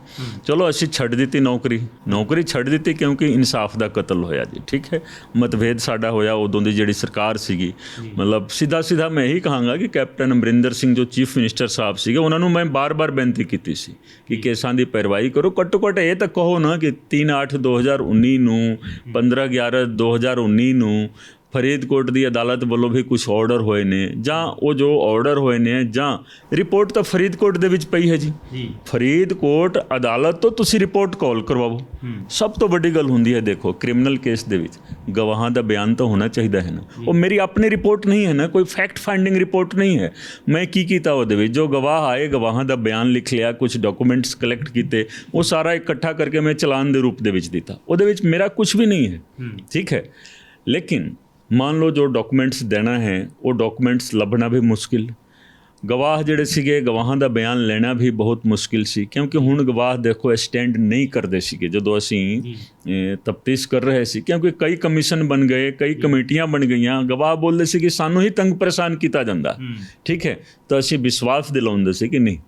ਚਲੋ ਅਸੀਂ ਛੱਡ ਦਿੱਤੀ ਨੌਕਰੀ ਛੱਡ ਦਿੱਤੀ ਕਿਉਂਕਿ ਇਨਸਾਫ ਦਾ ਕਤਲ ਹੋਇਆ ਜੀ, ਠੀਕ ਹੈ। ਮਤਭੇਦ ਸਾਡਾ ਹੋਇਆ, ਉਦੋਂ ਦੀ ਜਿਹੜੀ ਸਰਕਾਰ ਸੀਗੀ, ਮਤਲਬ ਸਿੱਧਾ ਮੈਂ ਇਹੀ ਕਹਾਂਗਾ ਕਿ ਕੈਪਟਨ ਅਮਰਿੰਦਰ ਸਿੰਘ ਜੋ ਚੀਫ ਮਿਨਿਸਟਰ ਸਾਹਿਬ ਸੀਗੇ, ਉਹਨਾਂ ਨੂੰ ਮੈਂ ਬਾਰ-ਬਾਰ ਬੇਨਤੀ ਕੀਤੀ ਸੀ ਕਿ ਕੇਸਾਂ ਦੀ ਪੈਰਵਾਈ ਕਰੋ। ਘੱਟੋ ਘੱਟ ਇਹ ਤਾਂ ਕਹੋ ਨਾ ਕਿ 3/8/2019 ਨੂੰ 15/11/2019 ਨੂੰ ਫਰੀਦਕੋਟ ਦੀ ਅਦਾਲਤ ਵੱਲੋਂ ਵੀ ਕੁਝ ਆਰਡਰ ਹੋਏ ਨੇ, ਜਾਂ ਉਹ ਜੋ ਆਰਡਰ ਹੋਏ ਨੇ ਜਾਂ ਰਿਪੋਰਟ ਤਾਂ ਫਰੀਦਕੋਟ ਦੇ ਵਿੱਚ ਪਈ ਹੈ ਜੀ। ਫਰੀਦਕੋਟ ਅਦਾਲਤ ਤੋਂ ਤੁਸੀਂ ਰਿਪੋਰਟ ਕਾਲ ਕਰਵਾਓ। ਸਭ ਤੋਂ ਵੱਡੀ ਗੱਲ ਹੁੰਦੀ ਹੈ, ਦੇਖੋ ਕ੍ਰਿਮੀਨਲ ਕੇਸ ਦੇ ਵਿੱਚ ਗਵਾਹਾਂ ਦਾ ਬਿਆਨ ਤਾਂ ਹੋਣਾ ਚਾਹੀਦਾ ਹੈ ਨਾ। ਉਹ ਮੇਰੀ ਆਪਣੀ ਰਿਪੋਰਟ ਨਹੀਂ ਹੈ ਨਾ, ਕੋਈ ਫੈਕਟ ਫਾਈਂਡਿੰਗ ਰਿਪੋਰਟ ਨਹੀਂ ਹੈ। ਮੈਂ ਕੀ ਕੀਤਾ ਉਹਦੇ ਵਿੱਚ, ਜੋ ਗਵਾਹ ਆਏ ਗਵਾਹਾਂ ਦਾ ਬਿਆਨ ਲਿਖ ਲਿਆ, ਕੁਝ ਡਾਕੂਮੈਂਟਸ ਕਲੈਕਟ ਕੀਤੇ, ਉਹ ਸਾਰਾ ਇਕੱਠਾ ਕਰਕੇ ਮੈਂ ਚਲਾਨ ਦੇ ਰੂਪ ਦੇ ਵਿੱਚ ਦਿੱਤਾ। ਉਹਦੇ ਵਿੱਚ ਮੇਰਾ ਕੁਝ ਵੀ ਨਹੀਂ ਹੈ, ਠੀਕ ਹੈ। ਲੇਕਿਨ ਮੰਨ ਲਓ ਜੋ ਡਾਕੂਮੈਂਟਸ ਦੇਣਾ ਹੈ ਉਹ ਡਾਕੂਮੈਂਟਸ ਲੱਭਣਾ ਵੀ ਮੁਸ਼ਕਿਲ, ਗਵਾਹ ਜਿਹੜੇ ਸੀਗੇ ਗਵਾਹਾਂ ਦਾ ਬਿਆਨ ਲੈਣਾ ਵੀ ਬਹੁਤ ਮੁਸ਼ਕਿਲ ਸੀ, ਕਿਉਂਕਿ ਹੁਣ ਗਵਾਹ ਦੇਖੋ ਸਟੈਂਡ ਨਹੀਂ ਕਰਦੇ ਸੀਗੇ ਜਦੋਂ ਅਸੀਂ ਤਫਤੀਸ਼ ਕਰ ਰਹੇ ਸੀ, ਕਿਉਂਕਿ ਕਈ ਕਮਿਸ਼ਨ ਬਣ ਗਏ, ਕਈ ਕਮੇਟੀਆਂ ਬਣ ਗਈਆਂ। ਗਵਾਹ ਬੋਲਦੇ ਸੀ ਕਿ ਸਾਨੂੰ ਹੀ ਤੰਗ ਪਰੇਸ਼ਾਨ ਕੀਤਾ ਜਾਂਦਾ, ਠੀਕ ਹੈ। ਤਾਂ ਅਸੀਂ ਵਿਸ਼ਵਾਸ ਦਿਲਾਉਂਦੇ ਸੀ ਕਿ ਨਹੀਂ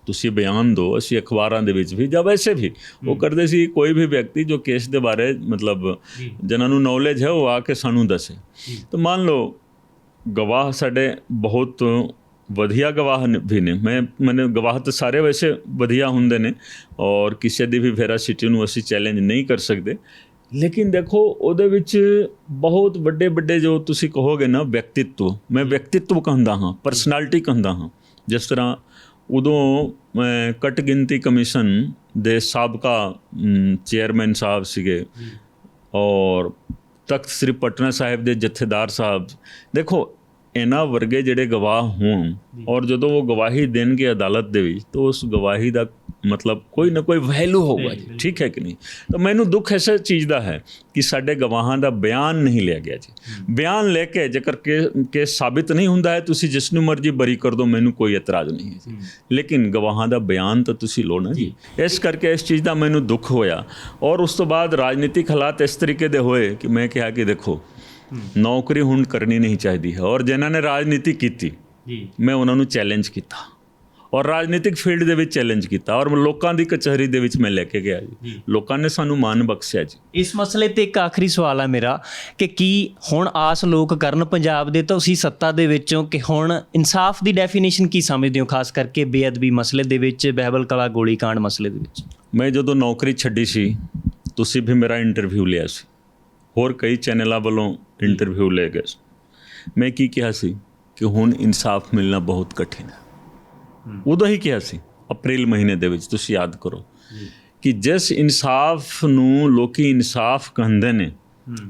ਤੁਸੀਂ ਬਿਆਨ ਦਿਓ। ਅਸੀਂ ਅਖਬਾਰਾਂ ਦੇ ਵਿੱਚ ਵੀ ਜਾਂ ਵੈਸੇ ਵੀ ਉਹ ਕਰਦੇ ਸੀ, ਕੋਈ ਵੀ ਵਿਅਕਤੀ ਜੋ ਕੇਸ ਦੇ ਬਾਰੇ ਮਤਲਬ ਜਿਨ੍ਹਾਂ ਨੂੰ ਨੌਲੇਜ ਹੈ ਉਹ ਆ ਕੇ ਸਾਨੂੰ ਦੱਸੇ। ਤਾਂ ਮੰਨ ਲਓ ਗਵਾਹ ਸਾਡੇ ਬਹੁਤ ਵਧੀਆ ਗਵਾਹ ਵੀ ਨੇ, ਮੈਨੂੰ ਗਵਾਹ ਤਾਂ ਸਾਰੇ ਵੈਸੇ ਵਧੀਆ ਹੁੰਦੇ ਨੇ, ਔਰ ਕਿਸੇ ਦੀ ਵੀ ਵੈਰਾਸਿਟੀ ਨੂੰ ਅਸੀਂ ਚੈਲੰਜ ਨਹੀਂ ਕਰ ਸਕਦੇ। ਲੇਕਿਨ ਦੇਖੋ ਉਹਦੇ ਵਿੱਚ ਬਹੁਤ ਵੱਡੇ ਵੱਡੇ ਜੋ ਤੁਸੀਂ ਕਹੋਗੇ ਨਾ ਵਿਅਕਤੀਤਵ, ਮੈਂ ਵਿਅਕਤੀਤਵ ਕਹਿੰਦਾ ਹਾਂ, ਪਰਸਨੈਲਿਟੀ ਕਹਿੰਦਾ ਹਾਂ। ਜਿਸ ਤਰ੍ਹਾਂ ਉਦੋਂ ਘੱਟ ਗਿਣਤੀ ਕਮਿਸ਼ਨ ਦੇ ਸਾਬਕਾ ਚੇਅਰਮੈਨ ਸਾਹਿਬ ਸੀਗੇ, ਔਰ ਤਖਤ ਸ੍ਰੀ ਪਟਨਾ ਸਾਹਿਬ ਦੇ ਜਥੇਦਾਰ ਸਾਹਿਬ। ਦੇਖੋ ਇਹਨਾਂ ਵਰਗੇ ਜਿਹੜੇ ਗਵਾਹ ਹੋਣ, ਔਰ ਜਦੋਂ ਉਹ ਗਵਾਹੀ ਦੇਣਗੇ ਅਦਾਲਤ ਦੇ ਵਿੱਚ, ਤਾਂ ਉਸ ਗਵਾਹੀ ਦਾ ਮਤਲਬ ਕੋਈ ਨਾ ਕੋਈ ਵੈਲਿਊ ਹੋਊਗਾ ਜੀ, ਠੀਕ ਹੈ ਕਿ ਨਹੀਂ। ਤਾਂ ਮੈਨੂੰ ਦੁੱਖ ਇਸੇ ਚੀਜ਼ ਦਾ ਹੈ ਕਿ ਸਾਡੇ ਗਵਾਹਾਂ ਦਾ ਬਿਆਨ ਨਹੀਂ ਲਿਆ ਗਿਆ ਜੀ। ਬਿਆਨ ਲੈ ਕੇ ਜੇਕਰ ਕੇਸ ਸਾਬਿਤ ਨਹੀਂ ਹੁੰਦਾ ਹੈ, ਤੁਸੀਂ ਜਿਸ ਨੂੰ ਮਰਜ਼ੀ ਬਰੀ ਕਰ ਦਿਓ, ਮੈਨੂੰ ਕੋਈ ਇਤਰਾਜ਼ ਨਹੀਂ ਹੈ ਜੀ, ਲੇਕਿਨ ਗਵਾਹਾਂ ਦਾ ਬਿਆਨ ਤਾਂ ਤੁਸੀਂ ਲਓ ਨਾ ਜੀ। ਇਸ ਕਰਕੇ ਇਸ ਚੀਜ਼ ਦਾ ਮੈਨੂੰ ਦੁੱਖ ਹੋਇਆ। ਔਰ ਉਸ ਤੋਂ ਬਾਅਦ ਰਾਜਨੀਤਿਕ ਹਾਲਾਤ ਇਸ ਤਰੀਕੇ ਦੇ ਹੋਏ ਕਿ ਮੈਂ ਕਿਹਾ ਕਿ ਦੇਖੋ ਨੌਕਰੀ ਹੁਣ ਕਰਨੀ ਨਹੀਂ ਚਾਹੀਦੀ ਹੈ, ਔਰ ਜਿਨ੍ਹਾਂ ਨੇ ਰਾਜਨੀਤੀ ਕੀਤੀ ਮੈਂ ਉਹਨਾਂ ਨੂੰ ਚੈਲੰਜ ਕੀਤਾ, ਔਰ ਰਾਜਨੀਤਿਕ ਫੀਲਡ ਦੇ ਵਿੱਚ ਚੈਲੰਜ ਕੀਤਾ, ਔਰ ਲੋਕਾਂ ਦੀ ਕਚਹਿਰੀ ਦੇ ਵਿੱਚ ਮੈਂ ਲੈ ਕੇ ਗਿਆ ਜੀ। ਲੋਕਾਂ ਨੇ ਸਾਨੂੰ ਮਾਣ ਬਖਸ਼ਿਆ ਜੀ। ਇਸ ਮਸਲੇ ਤੇ ਇੱਕ ਆਖਰੀ ਸਵਾਲ ਹੈ ਮੇਰਾ ਕਿ ਕੀ ਹੁਣ ਆਸ ਲੋਕ ਕਰਨ ਪੰਜਾਬ ਦੇ ਤੁਸੀਂ ਸੱਤਾ ਦੇ ਵਿੱਚੋਂ ਕਿ ਹੁਣ ਇਨਸਾਫ ਦੀ ਡੈਫੀਨੇਸ਼ਨ ਕੀ ਸਮਝਦੇ ਹੋ, ਖਾਸ ਕਰਕੇ ਬੇਅਦਬੀ ਮਸਲੇ ਦੇ ਵਿੱਚ, ਬਹਿਬਲ ਕਲਾ ਗੋਲੀकांड ਮਸਲੇ ਦੇ ਵਿੱਚ? ਮੈਂ ਜਦੋਂ ਨੌਕਰੀ ਛੱਡੀ ਸੀ, ਤੁਸੀਂ ਵੀ ਮੇਰਾ ਇੰਟਰਵਿਊ ਲਿਆ ਸੀ, ਹੋਰ ਕਈ ਚੈਨਲਾਂ ਵੱਲੋਂ ਇੰਟਰਵਿਊ ਲੈ ਗਏ। ਮੈਂ ਕੀ ਕਿਹਾ ਸੀ ਕਿ ਹੁਣ ਇਨਸਾਫ ਮਿਲਣਾ ਬਹੁਤ ਕਠਿਨ ਹੈ। ਉਦੋਂ ਹੀ ਕਿਹਾ ਸੀ ਅਪ੍ਰੈਲ ਮਹੀਨੇ ਦੇ ਵਿੱਚ, ਤੁਸੀਂ ਯਾਦ ਕਰੋ, ਕਿ ਜਿਸ ਇਨਸਾਫ ਨੂੰ ਲੋਕੀ ਇਨਸਾਫ ਕਹਿੰਦੇ ਨੇ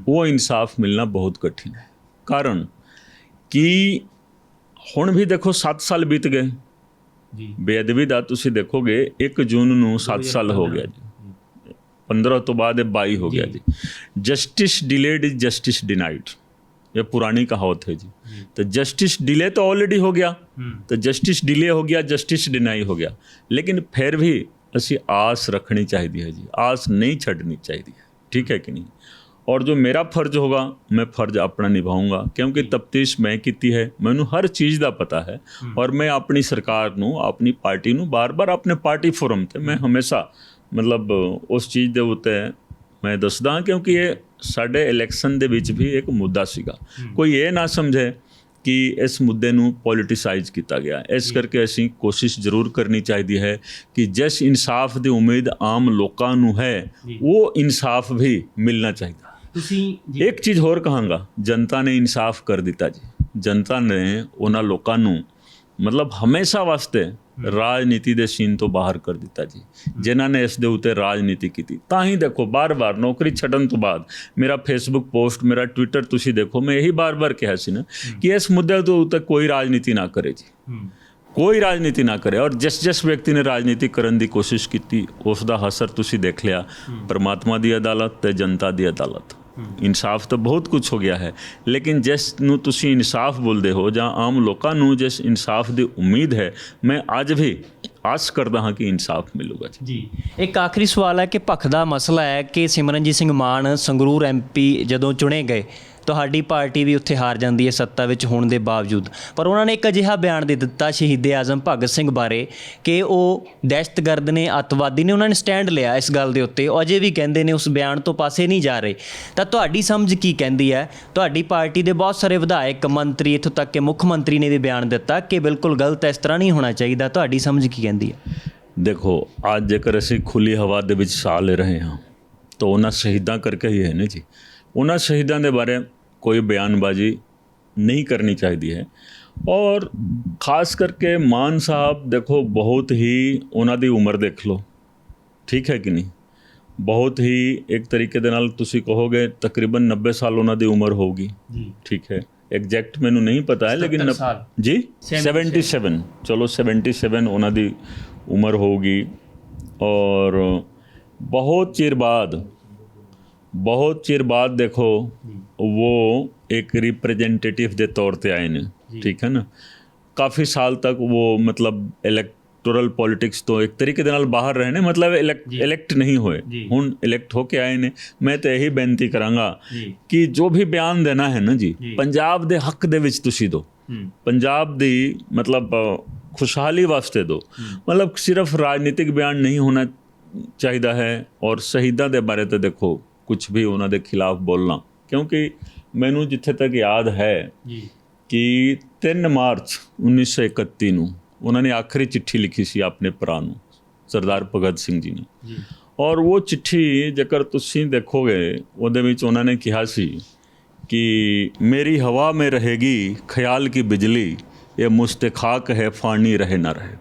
ਉਹ ਇਨਸਾਫ ਮਿਲਣਾ ਬਹੁਤ ਕਠਿਨ ਹੈ। ਕਾਰਨ ਕਿ ਹੁਣ ਵੀ ਦੇਖੋ 7 ਸਾਲ ਬੀਤ ਗਏ ਜੀ। ਬੇਅਦਬੀ ਦਾ ਤੁਸੀਂ ਦੇਖੋਗੇ 1 ਜੂਨ ਨੂੰ 7 ਸਾਲ ਹੋ ਗਿਆ ਜੀ, 15 ਤੋਂ ਬਾਅਦ ਇਹ 22 ਹੋ ਗਿਆ ਜੀ। Justice delayed is justice denied, ये पुरानी कहावत है जी। तो जस्टिस डिले तो ऑलरेडी हो गया, तो जस्टिस डिले हो गया, जस्टिस डिनाई हो गया। लेकिन फिर भी ਅਸੀਂ ਆਸ ਰੱਖਣੀ ਚਾਹੀਦੀ ਹੈ ਜੀ, ਆਸ ਨਹੀਂ ਛੱਡਣੀ ਚਾਹੀਦੀ ਹੈ, ਠੀਕ ਹੈ ਕਿ ਨਹੀਂ। ਔਰ ਜੋ ਮੇਰਾ ਫਰਜ਼ ਹੋਗਾ ਮੈਂ ਫਰਜ਼ ਆਪਣਾ ਨਿਭਾਊਂਗਾ, ਕਿਉਂਕਿ ਤਫਤੀਸ਼ ਮੈਂ ਕੀਤੀ ਹੈ, ਮੈਨੂੰ ਹਰ ਚੀਜ਼ ਦਾ ਪਤਾ ਹੈ। ਔਰ ਮੈਂ ਆਪਣੀ ਸਰਕਾਰ ਨੂੰ, ਆਪਣੀ ਪਾਰਟੀ ਨੂੰ ਬਾਰ-ਬਾਰ ਆਪਣੇ ਪਾਰਟੀ ਫੋਰਮ ਤੇ ਮੈਂ ਹਮੇਸ਼ਾ ਮਤਲਬ ਉਸ ਚੀਜ਼ ਦੇ ਉੱਤੇ ਮੈਂ ਦੱਸਦਾ, ਕਿਉਂਕਿ ਇਹ ਸਾਡੇ ਇਲੈਕਸ਼ਨ ਦੇ ਵਿੱਚ ਵੀ ਇੱਕ ਮੁੱਦਾ ਸੀਗਾ। ਕੋਈ ਇਹ ਨਾ ਸਮਝੇ ਕਿ ਇਸ ਮੁੱਦੇ ਨੂੰ ਪੋਲੀਟੀਸਾਈਜ਼ ਕੀਤਾ ਗਿਆ। ਇਸ ਕਰਕੇ ਅਸੀਂ ਕੋਸ਼ਿਸ਼ ਜ਼ਰੂਰ ਕਰਨੀ ਚਾਹੀਦੀ ਹੈ ਕਿ ਜਿਸ ਇਨਸਾਫ ਦੀ ਉਮੀਦ ਆਮ ਲੋਕਾਂ ਨੂੰ ਹੈ ਉਹ ਇਨਸਾਫ ਵੀ ਮਿਲਣਾ ਚਾਹੀਦਾ। ਤੁਸੀਂ ਇੱਕ ਚੀਜ਼ ਹੋਰ ਕਹਾਂਗਾ, ਜਨਤਾ ਨੇ ਇਨਸਾਫ ਕਰ ਦਿੱਤਾ ਜੀ। ਜਨਤਾ ਨੇ ਉਹਨਾਂ ਲੋਕਾਂ ਨੂੰ ਮਤਲਬ ਹਮੇਸ਼ਾ ਵਾਸਤੇ ਰਾਜਨੀਤੀ ਦੇ ਸੀਨ ਤੋਂ ਬਾਹਰ ਕਰ ਦਿੱਤਾ ਜੀ, ਜਿਨ੍ਹਾਂ ਨੇ ਇਸ ਦੇ ਉੱਤੇ ਰਾਜਨੀਤੀ ਕੀਤੀ। ਤਾਂ ਹੀ ਦੇਖੋ ਬਾਰ-ਬਾਰ ਨੌਕਰੀ ਛੱਡਣ ਤੋਂ ਬਾਅਦ ਮੇਰਾ ਫੇਸਬੁੱਕ ਪੋਸਟ, ਮੇਰਾ ਟਵਿੱਟਰ ਤੁਸੀਂ ਦੇਖੋ, ਮੈਂ ਇਹੀ ਬਾਰ-ਬਾਰ ਕਿਹਾ ਸੀ ਨਾ ਕਿ ਇਸ ਮੁੱਦੇ ਦੇ ਉੱਤੇ ਕੋਈ ਰਾਜਨੀਤੀ ਨਾ ਕਰੇ ਜੀ, ਕੋਈ ਰਾਜਨੀਤੀ ਨਾ ਕਰੇ। ਔਰ ਜਿਸ ਵਿਅਕਤੀ ਨੇ ਰਾਜਨੀਤੀ ਕਰਨ ਦੀ ਕੋਸ਼ਿਸ਼ ਕੀਤੀ ਉਸ ਦਾ ਅਸਰ ਤੁਸੀਂ ਦੇਖ ਲਿਆ, ਪਰਮਾਤਮਾ ਦੀ ਅਦਾਲਤ ਤੇ ਜਨਤਾ ਦੀ ਅਦਾਲਤ। ਇਨਸਾਫ ਤਾਂ ਬਹੁਤ ਕੁਝ ਹੋ ਗਿਆ ਹੈ, ਲੇਕਿਨ ਜਿਸ ਨੂੰ ਤੁਸੀਂ ਇਨਸਾਫ ਬੋਲਦੇ ਹੋ ਜਾਂ ਆਮ ਲੋਕਾਂ ਨੂੰ ਜਿਸ ਇਨਸਾਫ ਦੀ ਉਮੀਦ ਹੈ, ਮੈਂ ਅੱਜ ਵੀ ਆਸ ਕਰਦਾ ਹਾਂ ਕਿ ਇਨਸਾਫ ਮਿਲੂਗਾ ਜੀ। ਇੱਕ ਆਖਰੀ ਸਵਾਲ ਹੈ ਕਿ ਭਖ ਦਾ ਮਸਲਾ ਹੈ ਕਿ ਸਿਮਰਨਜੀਤ ਸਿੰਘ ਮਾਨ ਸੰਗਰੂਰ MP ਜਦੋਂ ਚੁਣੇ ਗਏ, ਤੁਹਾਡੀ ਪਾਰਟੀ ਵੀ ਉੱਥੇ ਹਾਰ ਜਾਂਦੀ ਹੈ ਸੱਤਾ ਵਿੱਚ ਹੋਣ ਦੇ ਬਾਵਜੂਦ, ਪਰ ਉਹਨਾਂ ਨੇ ਇੱਕ ਅਜਿਹਾ ਬਿਆਨ ਦੇ ਦਿੱਤਾ ਸ਼ਹੀਦ ਆਜ਼ਮ ਭਗਤ ਸਿੰਘ ਬਾਰੇ ਕਿ ਉਹ ਦਹਿਸ਼ਤਗਰਦ ਨੇ, ਅੱਤਵਾਦੀ ਨੇ। ਉਹਨਾਂ ਨੇ ਸਟੈਂਡ ਲਿਆ ਇਸ ਗੱਲ ਦੇ ਉੱਤੇ, ਉਹ ਅਜੇ ਵੀ ਕਹਿੰਦੇ ਨੇ ਉਸ ਬਿਆਨ ਤੋਂ ਪਾਸੇ ਨਹੀਂ ਜਾ ਰਹੇ। ਤਾਂ ਤੁਹਾਡੀ ਸਮਝ ਕੀ ਕਹਿੰਦੀ ਹੈ? ਤੁਹਾਡੀ ਪਾਰਟੀ ਦੇ ਬਹੁਤ ਸਾਰੇ ਵਿਧਾਇਕ, ਮੰਤਰੀ, ਇੱਥੋਂ ਤੱਕ ਕਿ ਮੁੱਖ ਮੰਤਰੀ ਨੇ ਵੀ ਬਿਆਨ ਦਿੱਤਾ ਕਿ ਬਿਲਕੁਲ ਗਲਤ, ਇਸ ਤਰ੍ਹਾਂ ਨਹੀਂ ਹੋਣਾ ਚਾਹੀਦਾ। ਤੁਹਾਡੀ ਸਮਝ ਕੀ ਕਹਿੰਦੀ ਹੈ? ਦੇਖੋ, ਅੱਜ ਜੇਕਰ ਅਸੀਂ ਖੁੱਲੀ ਹਵਾ ਦੇ ਵਿੱਚ ਸਾਹ ਲੈ ਰਹੇ ਹਾਂ ਤਾਂ ਉਹਨਾਂ ਸ਼ਹੀਦਾਂ ਕਰਕੇ ਹੀ ਹੈ ਨਾ ਜੀ। ਉਹਨਾਂ ਸ਼ਹੀਦਾਂ ਦੇ ਬਾਰੇ ਕੋਈ ਬਿਆਨਬਾਜ਼ੀ ਨਹੀਂ ਕਰਨੀ ਚਾਹੀਦੀ ਹੈ। ਔਰ ਖਾਸ ਕਰਕੇ ਮਾਨ ਸਾਹਿਬ ਦੇਖੋ, ਬਹੁਤ ਹੀ ਉਹਨਾਂ ਦੀ ਉਮਰ ਦੇਖ ਲਓ, ਠੀਕ ਹੈ ਕਿ ਨਹੀਂ? ਬਹੁਤ ਹੀ ਇੱਕ ਤਰੀਕੇ ਦੇ ਨਾਲ ਤੁਸੀਂ ਕਹੋਗੇ ਤਕਰੀਬਨ 90 ਸਾਲ ਉਹਨਾਂ ਦੀ ਉਮਰ ਹੋਊਗੀ, ਠੀਕ ਹੈ। ਐਗਜ਼ੈਕਟ ਮੈਨੂੰ ਨਹੀਂ ਪਤਾ ਹੈ, ਲੇਕਿਨ ਜੀ 77, ਚਲੋ 77 ਉਹਨਾਂ ਦੀ ਉਮਰ ਹੋਊਗੀ। ਔਰ ਬਹੁਤ ਚਿਰ ਬਾਅਦ ਦੇਖੋ वो एक रिप्रेजेंटेटिव ਦੇ ਤੌਰ ਤੇ ਆਏ ਨੇ, ਠੀਕ ਹੈ ਨਾ। ਕਾਫੀ ਸਾਲ ਤੱਕ ਉਹ ਮਤਲਬ ਇਲੈਕਟੋਰਲ ਪੋਲਿਟਿਕਸ ਤੋਂ ਇੱਕ ਤਰੀਕੇ ਦੇ ਨਾਲ ਬਾਹਰ ਰਹੇ ਨੇ, ਮਤਲਬ ਇਲੈਕਟ ਨਹੀਂ ਹੋਏ, ਹੁਣ ਇਲੈਕਟ ਹੋ ਕੇ ਆਏ ਨੇ। ਮੈਂ ਤਾਂ ਇਹੀ ਬੇਨਤੀ ਕਰਾਂਗਾ ਕਿ ਜੋ ਵੀ ਬਿਆਨ ਦੇਣਾ ਹੈ ਨਾ ਜੀ, ਪੰਜਾਬ ਦੇ ਹੱਕ ਦੇ ਵਿੱਚ ਤੁਸੀਂ ਦਿਓ, ਪੰਜਾਬ ਦੀ ਮਤਲਬ ਖੁਸ਼ਹਾਲੀ ਵਾਸਤੇ ਦਿਓ। ਮਤਲਬ ਸਿਰਫ ਰਾਜਨੀਤਿਕ ਬਿਆਨ ਨਹੀਂ ਹੋਣਾ ਚਾਹੀਦਾ ਹੈ। ਔਰ ਸ਼ਹੀਦਾਂ ਦੇ ਬਾਰੇ ਤਾਂ ਦੇਖੋ ਕੁਝ ਵੀ ਉਹਨਾਂ ਦੇ ਖਿਲਾਫ ਬੋਲਣਾ, ਕਿਉਂਕਿ ਮੈਨੂੰ ਜਿੱਥੇ ਤੱਕ ਯਾਦ ਹੈ ਕਿ 3 ਮਾਰਚ 1931 ਨੂੰ ਉਹਨਾਂ ਨੇ ਆਖਰੀ ਚਿੱਠੀ ਲਿਖੀ ਸੀ ਆਪਣੇ ਭਰਾ ਨੂੰ, ਸਰਦਾਰ ਭਗਤ ਸਿੰਘ ਜੀ ਨੇ। ਔਰ ਉਹ ਚਿੱਠੀ ਜੇਕਰ ਤੁਸੀਂ ਦੇਖੋਗੇ, ਉਹਦੇ ਵਿੱਚ ਉਹਨਾਂ ਨੇ ਕਿਹਾ ਸੀ ਕਿ ਮੇਰੀ ਹਵਾ में रहेगी ख्याल की बिजली, ये मुझ खाक है फानी रहे ना रहे।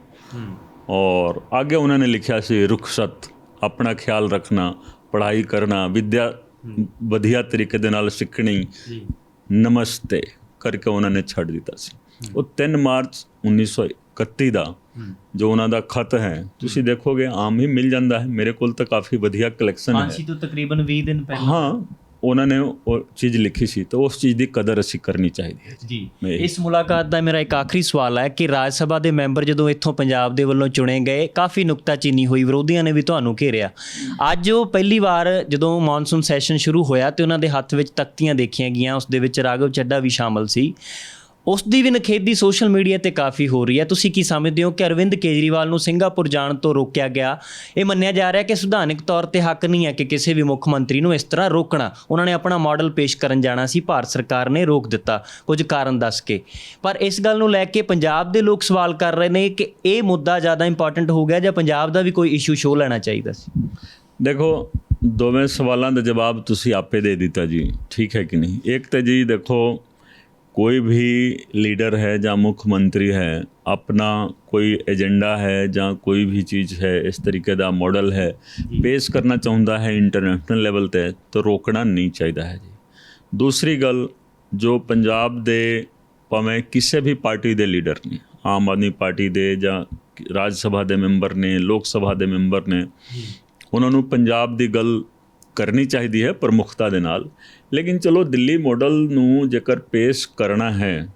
और आगे उन्होंने लिखा सी रुखसत, अपना ख्याल रखना, पढ़ाई करना, विद्या ਵਧੀਆ ਤਰੀਕੇ ਦੇ ਨਾਲ ਸਿੱਖਣੀ, ਨਮਸਤੇ ਕਰਕੇ ਉਹਨਾਂ ਨੇ ਛੱਡ ਦਿੱਤਾ ਸੀ। ਉਹ 3 ਮਾਰਚ 1931 ਦਾ ਜੋ ਉਹਨਾਂ ਦਾ ਖਤ ਹੈ, ਤੁਸੀਂ ਦੇਖੋਗੇ ਆਮ ਹੀ ਮਿਲ ਜਾਂਦਾ ਹੈ। ਮੇਰੇ ਕੋਲ ਤਾਂ ਕਾਫੀ ਵਧੀਆ ਕਲੈਕਸ਼ਨ ਹੈ। ਫਾਂਸੀ ਤੋਂ ਤਕਰੀਬਨ 20 ਦਿਨ ਪਹਿਲਾਂ ਹਾਂ ਉਹਨਾਂ ਨੇ ਉਹ ਚੀਜ਼ ਲਿਖੀ ਸੀ, ਤਾਂ ਉਸ ਚੀਜ਼ ਦੀ ਕਦਰ ਅਸੀਂ ਕਰਨੀ ਚਾਹੀਦੀ ਹੈ ਜੀ। ਇਸ ਮੁਲਾਕਾਤ ਦਾ ਮੇਰਾ ਇੱਕ ਆਖਰੀ ਸਵਾਲ ਹੈ ਕਿ ਰਾਜ ਸਭਾ ਦੇ ਮੈਂਬਰ ਜਦੋਂ ਇੱਥੋਂ ਪੰਜਾਬ ਦੇ ਵੱਲੋਂ ਚੁਣੇ ਗਏ, ਕਾਫੀ ਨੁਕਤਾਚੀਨੀ ਹੋਈ, ਵਿਰੋਧੀਆਂ ਨੇ ਵੀ ਤੁਹਾਨੂੰ ਘੇਰਿਆ। ਅੱਜ ਉਹ ਪਹਿਲੀ ਵਾਰ ਜਦੋਂ ਮੌਨਸੂਨ ਸੈਸ਼ਨ ਸ਼ੁਰੂ ਹੋਇਆ ਤੇ ਉਹਨਾਂ ਦੇ ਹੱਥ ਵਿੱਚ ਤਖਤੀਆਂ ਦੇਖੀਆਂ ਗਈਆਂ, ਉਸ ਦੇ ਵਿੱਚ ਰਾਘਵ ਚੱਡਾ ਵੀ ਸ਼ਾਮਲ ਸੀ। ਉਸ ਦੀ ਵੀ ਨਖੇਦੀ ਸੋਸ਼ਲ ਮੀਡੀਆ ਤੇ ਕਾਫੀ ਹੋ ਰਹੀ ਹੈ। ਤੁਸੀਂ ਕੀ ਸਮਝਦੇ ਹੋ ਕਿ ਅਰਵਿੰਦ ਕੇਜਰੀਵਾਲ ਨੂੰ ਸਿੰਗਾਪੁਰ ਜਾਣ ਤੋਂ ਰੋਕਿਆ ਗਿਆ? ਇਹ ਮੰਨਿਆ ਜਾ ਰਿਹਾ ਕਿ ਸੰਵਿਧਾਨਕ ਤੌਰ ਤੇ ਹੱਕ ਨਹੀਂ ਹੈ ਕਿ ਕਿਸੇ ਵੀ ਮੁੱਖ ਮੰਤਰੀ ਨੂੰ ਇਸ ਤਰ੍ਹਾਂ ਰੋਕਣਾ। ਉਹਨਾਂ ਨੇ ਆਪਣਾ ਮਾਡਲ ਪੇਸ਼ ਕਰਨ ਜਾਣਾ ਸੀ, ਭਾਰਤ ਸਰਕਾਰ ਨੇ ਰੋਕ ਦਿੱਤਾ ਕੁਝ ਕਾਰਨ ਦੱਸ ਕੇ। ਪਰ ਇਸ ਗੱਲ ਨੂੰ ਲੈ ਕੇ ਪੰਜਾਬ ਦੇ ਲੋਕ ਸਵਾਲ ਕਰ ਰਹੇ ਨੇ ਕਿ ਇਹ ਮੁੱਦਾ ਜ਼ਿਆਦਾ ਇੰਪੋਰਟੈਂਟ ਹੋ ਗਿਆ ਜਾਂ ਪੰਜਾਬ ਦਾ ਵੀ ਕੋਈ ਇਸ਼ੂ ਸ਼ੋਅ ਲੈਣਾ ਚਾਹੀਦਾ ਸੀ? ਦੇਖੋ, ਦੋਵੇਂ ਸਵਾਲਾਂ ਦਾ ਜਵਾਬ ਤੁਸੀਂ ਆਪੇ ਦੇ ਦਿੱਤਾ ਜੀ, ਠੀਕ ਹੈ ਕਿ ਨਹੀਂ? ਇੱਕ ਤਾਂ ਜੀ ਦੇਖੋ, कोई भी लीडर है ਜਾਂ ਮੁੱਖ ਮੰਤਰੀ ਹੈ, ਆਪਣਾ ਕੋਈ ਏਜੰਡਾ ਹੈ ਜਾਂ ਕੋਈ ਵੀ ਚੀਜ਼ ਹੈ, ਇਸ ਤਰੀਕੇ ਦਾ ਮਾਡਲ ਹੈ, ਪੇਸ਼ ਕਰਨਾ ਚਾਹੁੰਦਾ ਹੈ ਇੰਟਰਨੈਸ਼ਨਲ ਲੈਵਲ 'ਤੇ, ਤਾਂ ਰੋਕਣਾ ਨਹੀਂ ਚਾਹੀਦਾ ਹੈ ਜੀ। ਦੂਸਰੀ ਗੱਲ, ਜੋ ਪੰਜਾਬ ਦੇ ਭਾਵੇਂ ਕਿਸੇ ਵੀ ਪਾਰਟੀ ਦੇ ਲੀਡਰ ਨੇ, ਆਮ ਆਦਮੀ ਪਾਰਟੀ ਦੇ ਜਾਂ ਰਾਜ ਸਭਾ ਦੇ ਮੈਂਬਰ ਨੇ, ਲੋਕ ਸਭਾ ਦੇ ਮੈਂਬਰ ਨੇ, ਉਹਨਾਂ ਨੂੰ ਪੰਜਾਬ ਦੀ ਗੱਲ ਕਰਨੀ ਚਾਹੀਦੀ ਹੈ ਪ੍ਰਮੁੱਖਤਾ ਦੇ ਨਾਲ। ਲੇਕਿਨ ਚਲੋ ਦਿੱਲੀ ਮਾਡਲ ਨੂੰ ਜੇਕਰ ਪੇਸ਼ ਕਰਨਾ ਹੈ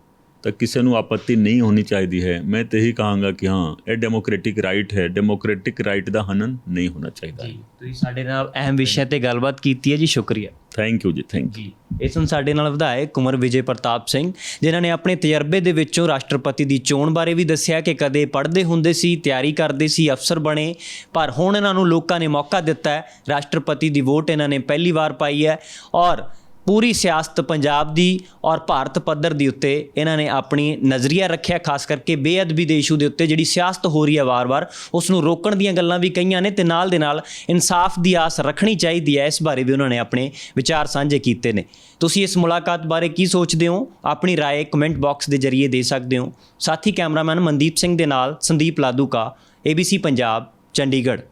ਤਾਂ ਕਿਸੇ ਨੂੰ ਆਪੱਤੀ ਨਹੀਂ ਹੋਣੀ ਚਾਹੀਦੀ ਹੈ। ਮੈਂ ਤਾਂ ਇਹੀ ਕਹਾਂਗਾ ਕਿ ਹਾਂ, ਇਹ ਡੈਮੋਕ੍ਰੈਟਿਕ ਰਾਈਟ ਹੈ, ਡੈਮੋਕ੍ਰੈਟਿਕ ਰਾਈਟ ਦਾ ਹਨਨ ਨਹੀਂ ਹੋਣਾ ਚਾਹੀਦਾ। ਤੁਸੀਂ ਸਾਡੇ ਨਾਲ ਅਹਿਮ ਵਿਸ਼ੇ ਤੇ ਗੱਲਬਾਤ ਕੀਤੀ ਹੈ ਜੀ, ਸ਼ੁਕਰੀਆ। ਥੈਂਕ ਯੂ ਜੀ, ਥੈਂਕ ਯੂ। ਇਸ ਨੂੰ ਸਾਡੇ ਨਾਲ ਵਿਧਾਇਕ ਕੁੰਵਰ ਵਿਜੇ ਪ੍ਰਤਾਪ ਸਿੰਘ, ਜਿਨ੍ਹਾਂ ਨੇ ਆਪਣੇ ਤਜਰਬੇ ਦੇ ਵਿੱਚੋਂ ਰਾਸ਼ਟਰਪਤੀ ਦੀ ਚੋਣ ਬਾਰੇ ਵੀ ਦੱਸਿਆ ਕਿ ਕਦੇ ਪੜ੍ਹਦੇ ਹੁੰਦੇ ਸੀ, ਤਿਆਰੀ ਕਰਦੇ ਸੀ, ਅਫਸਰ ਬਣੇ, ਪਰ ਹੁਣ ਇਹਨਾਂ ਨੂੰ ਲੋਕਾਂ ਨੇ ਮੌਕਾ ਦਿੱਤਾ ਹੈ। ਰਾਸ਼ਟਰਪਤੀ ਦੀ ਵੋਟ ਇਹਨਾਂ ਨੇ ਪਹਿਲੀ ਵਾਰ ਪਾਈ ਹੈ ਔਰ ਪੂਰੀ ਸਿਆਸਤ ਪੰਜਾਬ ਦੀ ਔਰ ਭਾਰਤ ਪੱਧਰ ਦੇ ਉੱਤੇ ਇਹਨਾਂ ਨੇ ਆਪਣੀ ਨਜ਼ਰੀਆ ਰੱਖਿਆ, ਖਾਸ ਕਰਕੇ ਬੇਅਦਬੀ ਦੇ ਇਸ਼ੂ ਦੇ ਉੱਤੇ ਜਿਹੜੀ ਸਿਆਸਤ ਹੋ ਰਹੀ ਹੈ ਵਾਰ-ਵਾਰ ਉਸ ਨੂੰ ਰੋਕਣ ਦੀਆਂ ਗੱਲਾਂ ਵੀ ਕਹੀਆਂ ਨੇ ਤੇ ਨਾਲ ਦੇ ਨਾਲ ਇਨਸਾਫ ਦੀ ਆਸ ਰੱਖਣੀ ਚਾਹੀਦੀ ਹੈ, ਇਸ ਬਾਰੇ ਵੀ ਉਹਨਾਂ ਨੇ ਆਪਣੇ ਵਿਚਾਰ ਸਾਂਝੇ ਕੀਤੇ ਨੇ। ਤੁਸੀਂ ਇਸ ਮੁਲਾਕਾਤ ਬਾਰੇ ਕੀ ਸੋਚਦੇ ਹੋ? ਆਪਣੀ ਰਾਏ ਕਮੈਂਟ ਬਾਕਸ ਦੇ ਜ਼ਰੀਏ ਦੇ ਸਕਦੇ ਹੋ। ਸਾਥੀ ਕੈਮਰਾਮੈਨ ਮਨਦੀਪ ਸਿੰਘ ਦੇ ਨਾਲ ਸੰਦੀਪ ਲਾਧੂਕਾ, ABC ਪੰਜਾਬ, ਚੰਡੀਗੜ੍ਹ।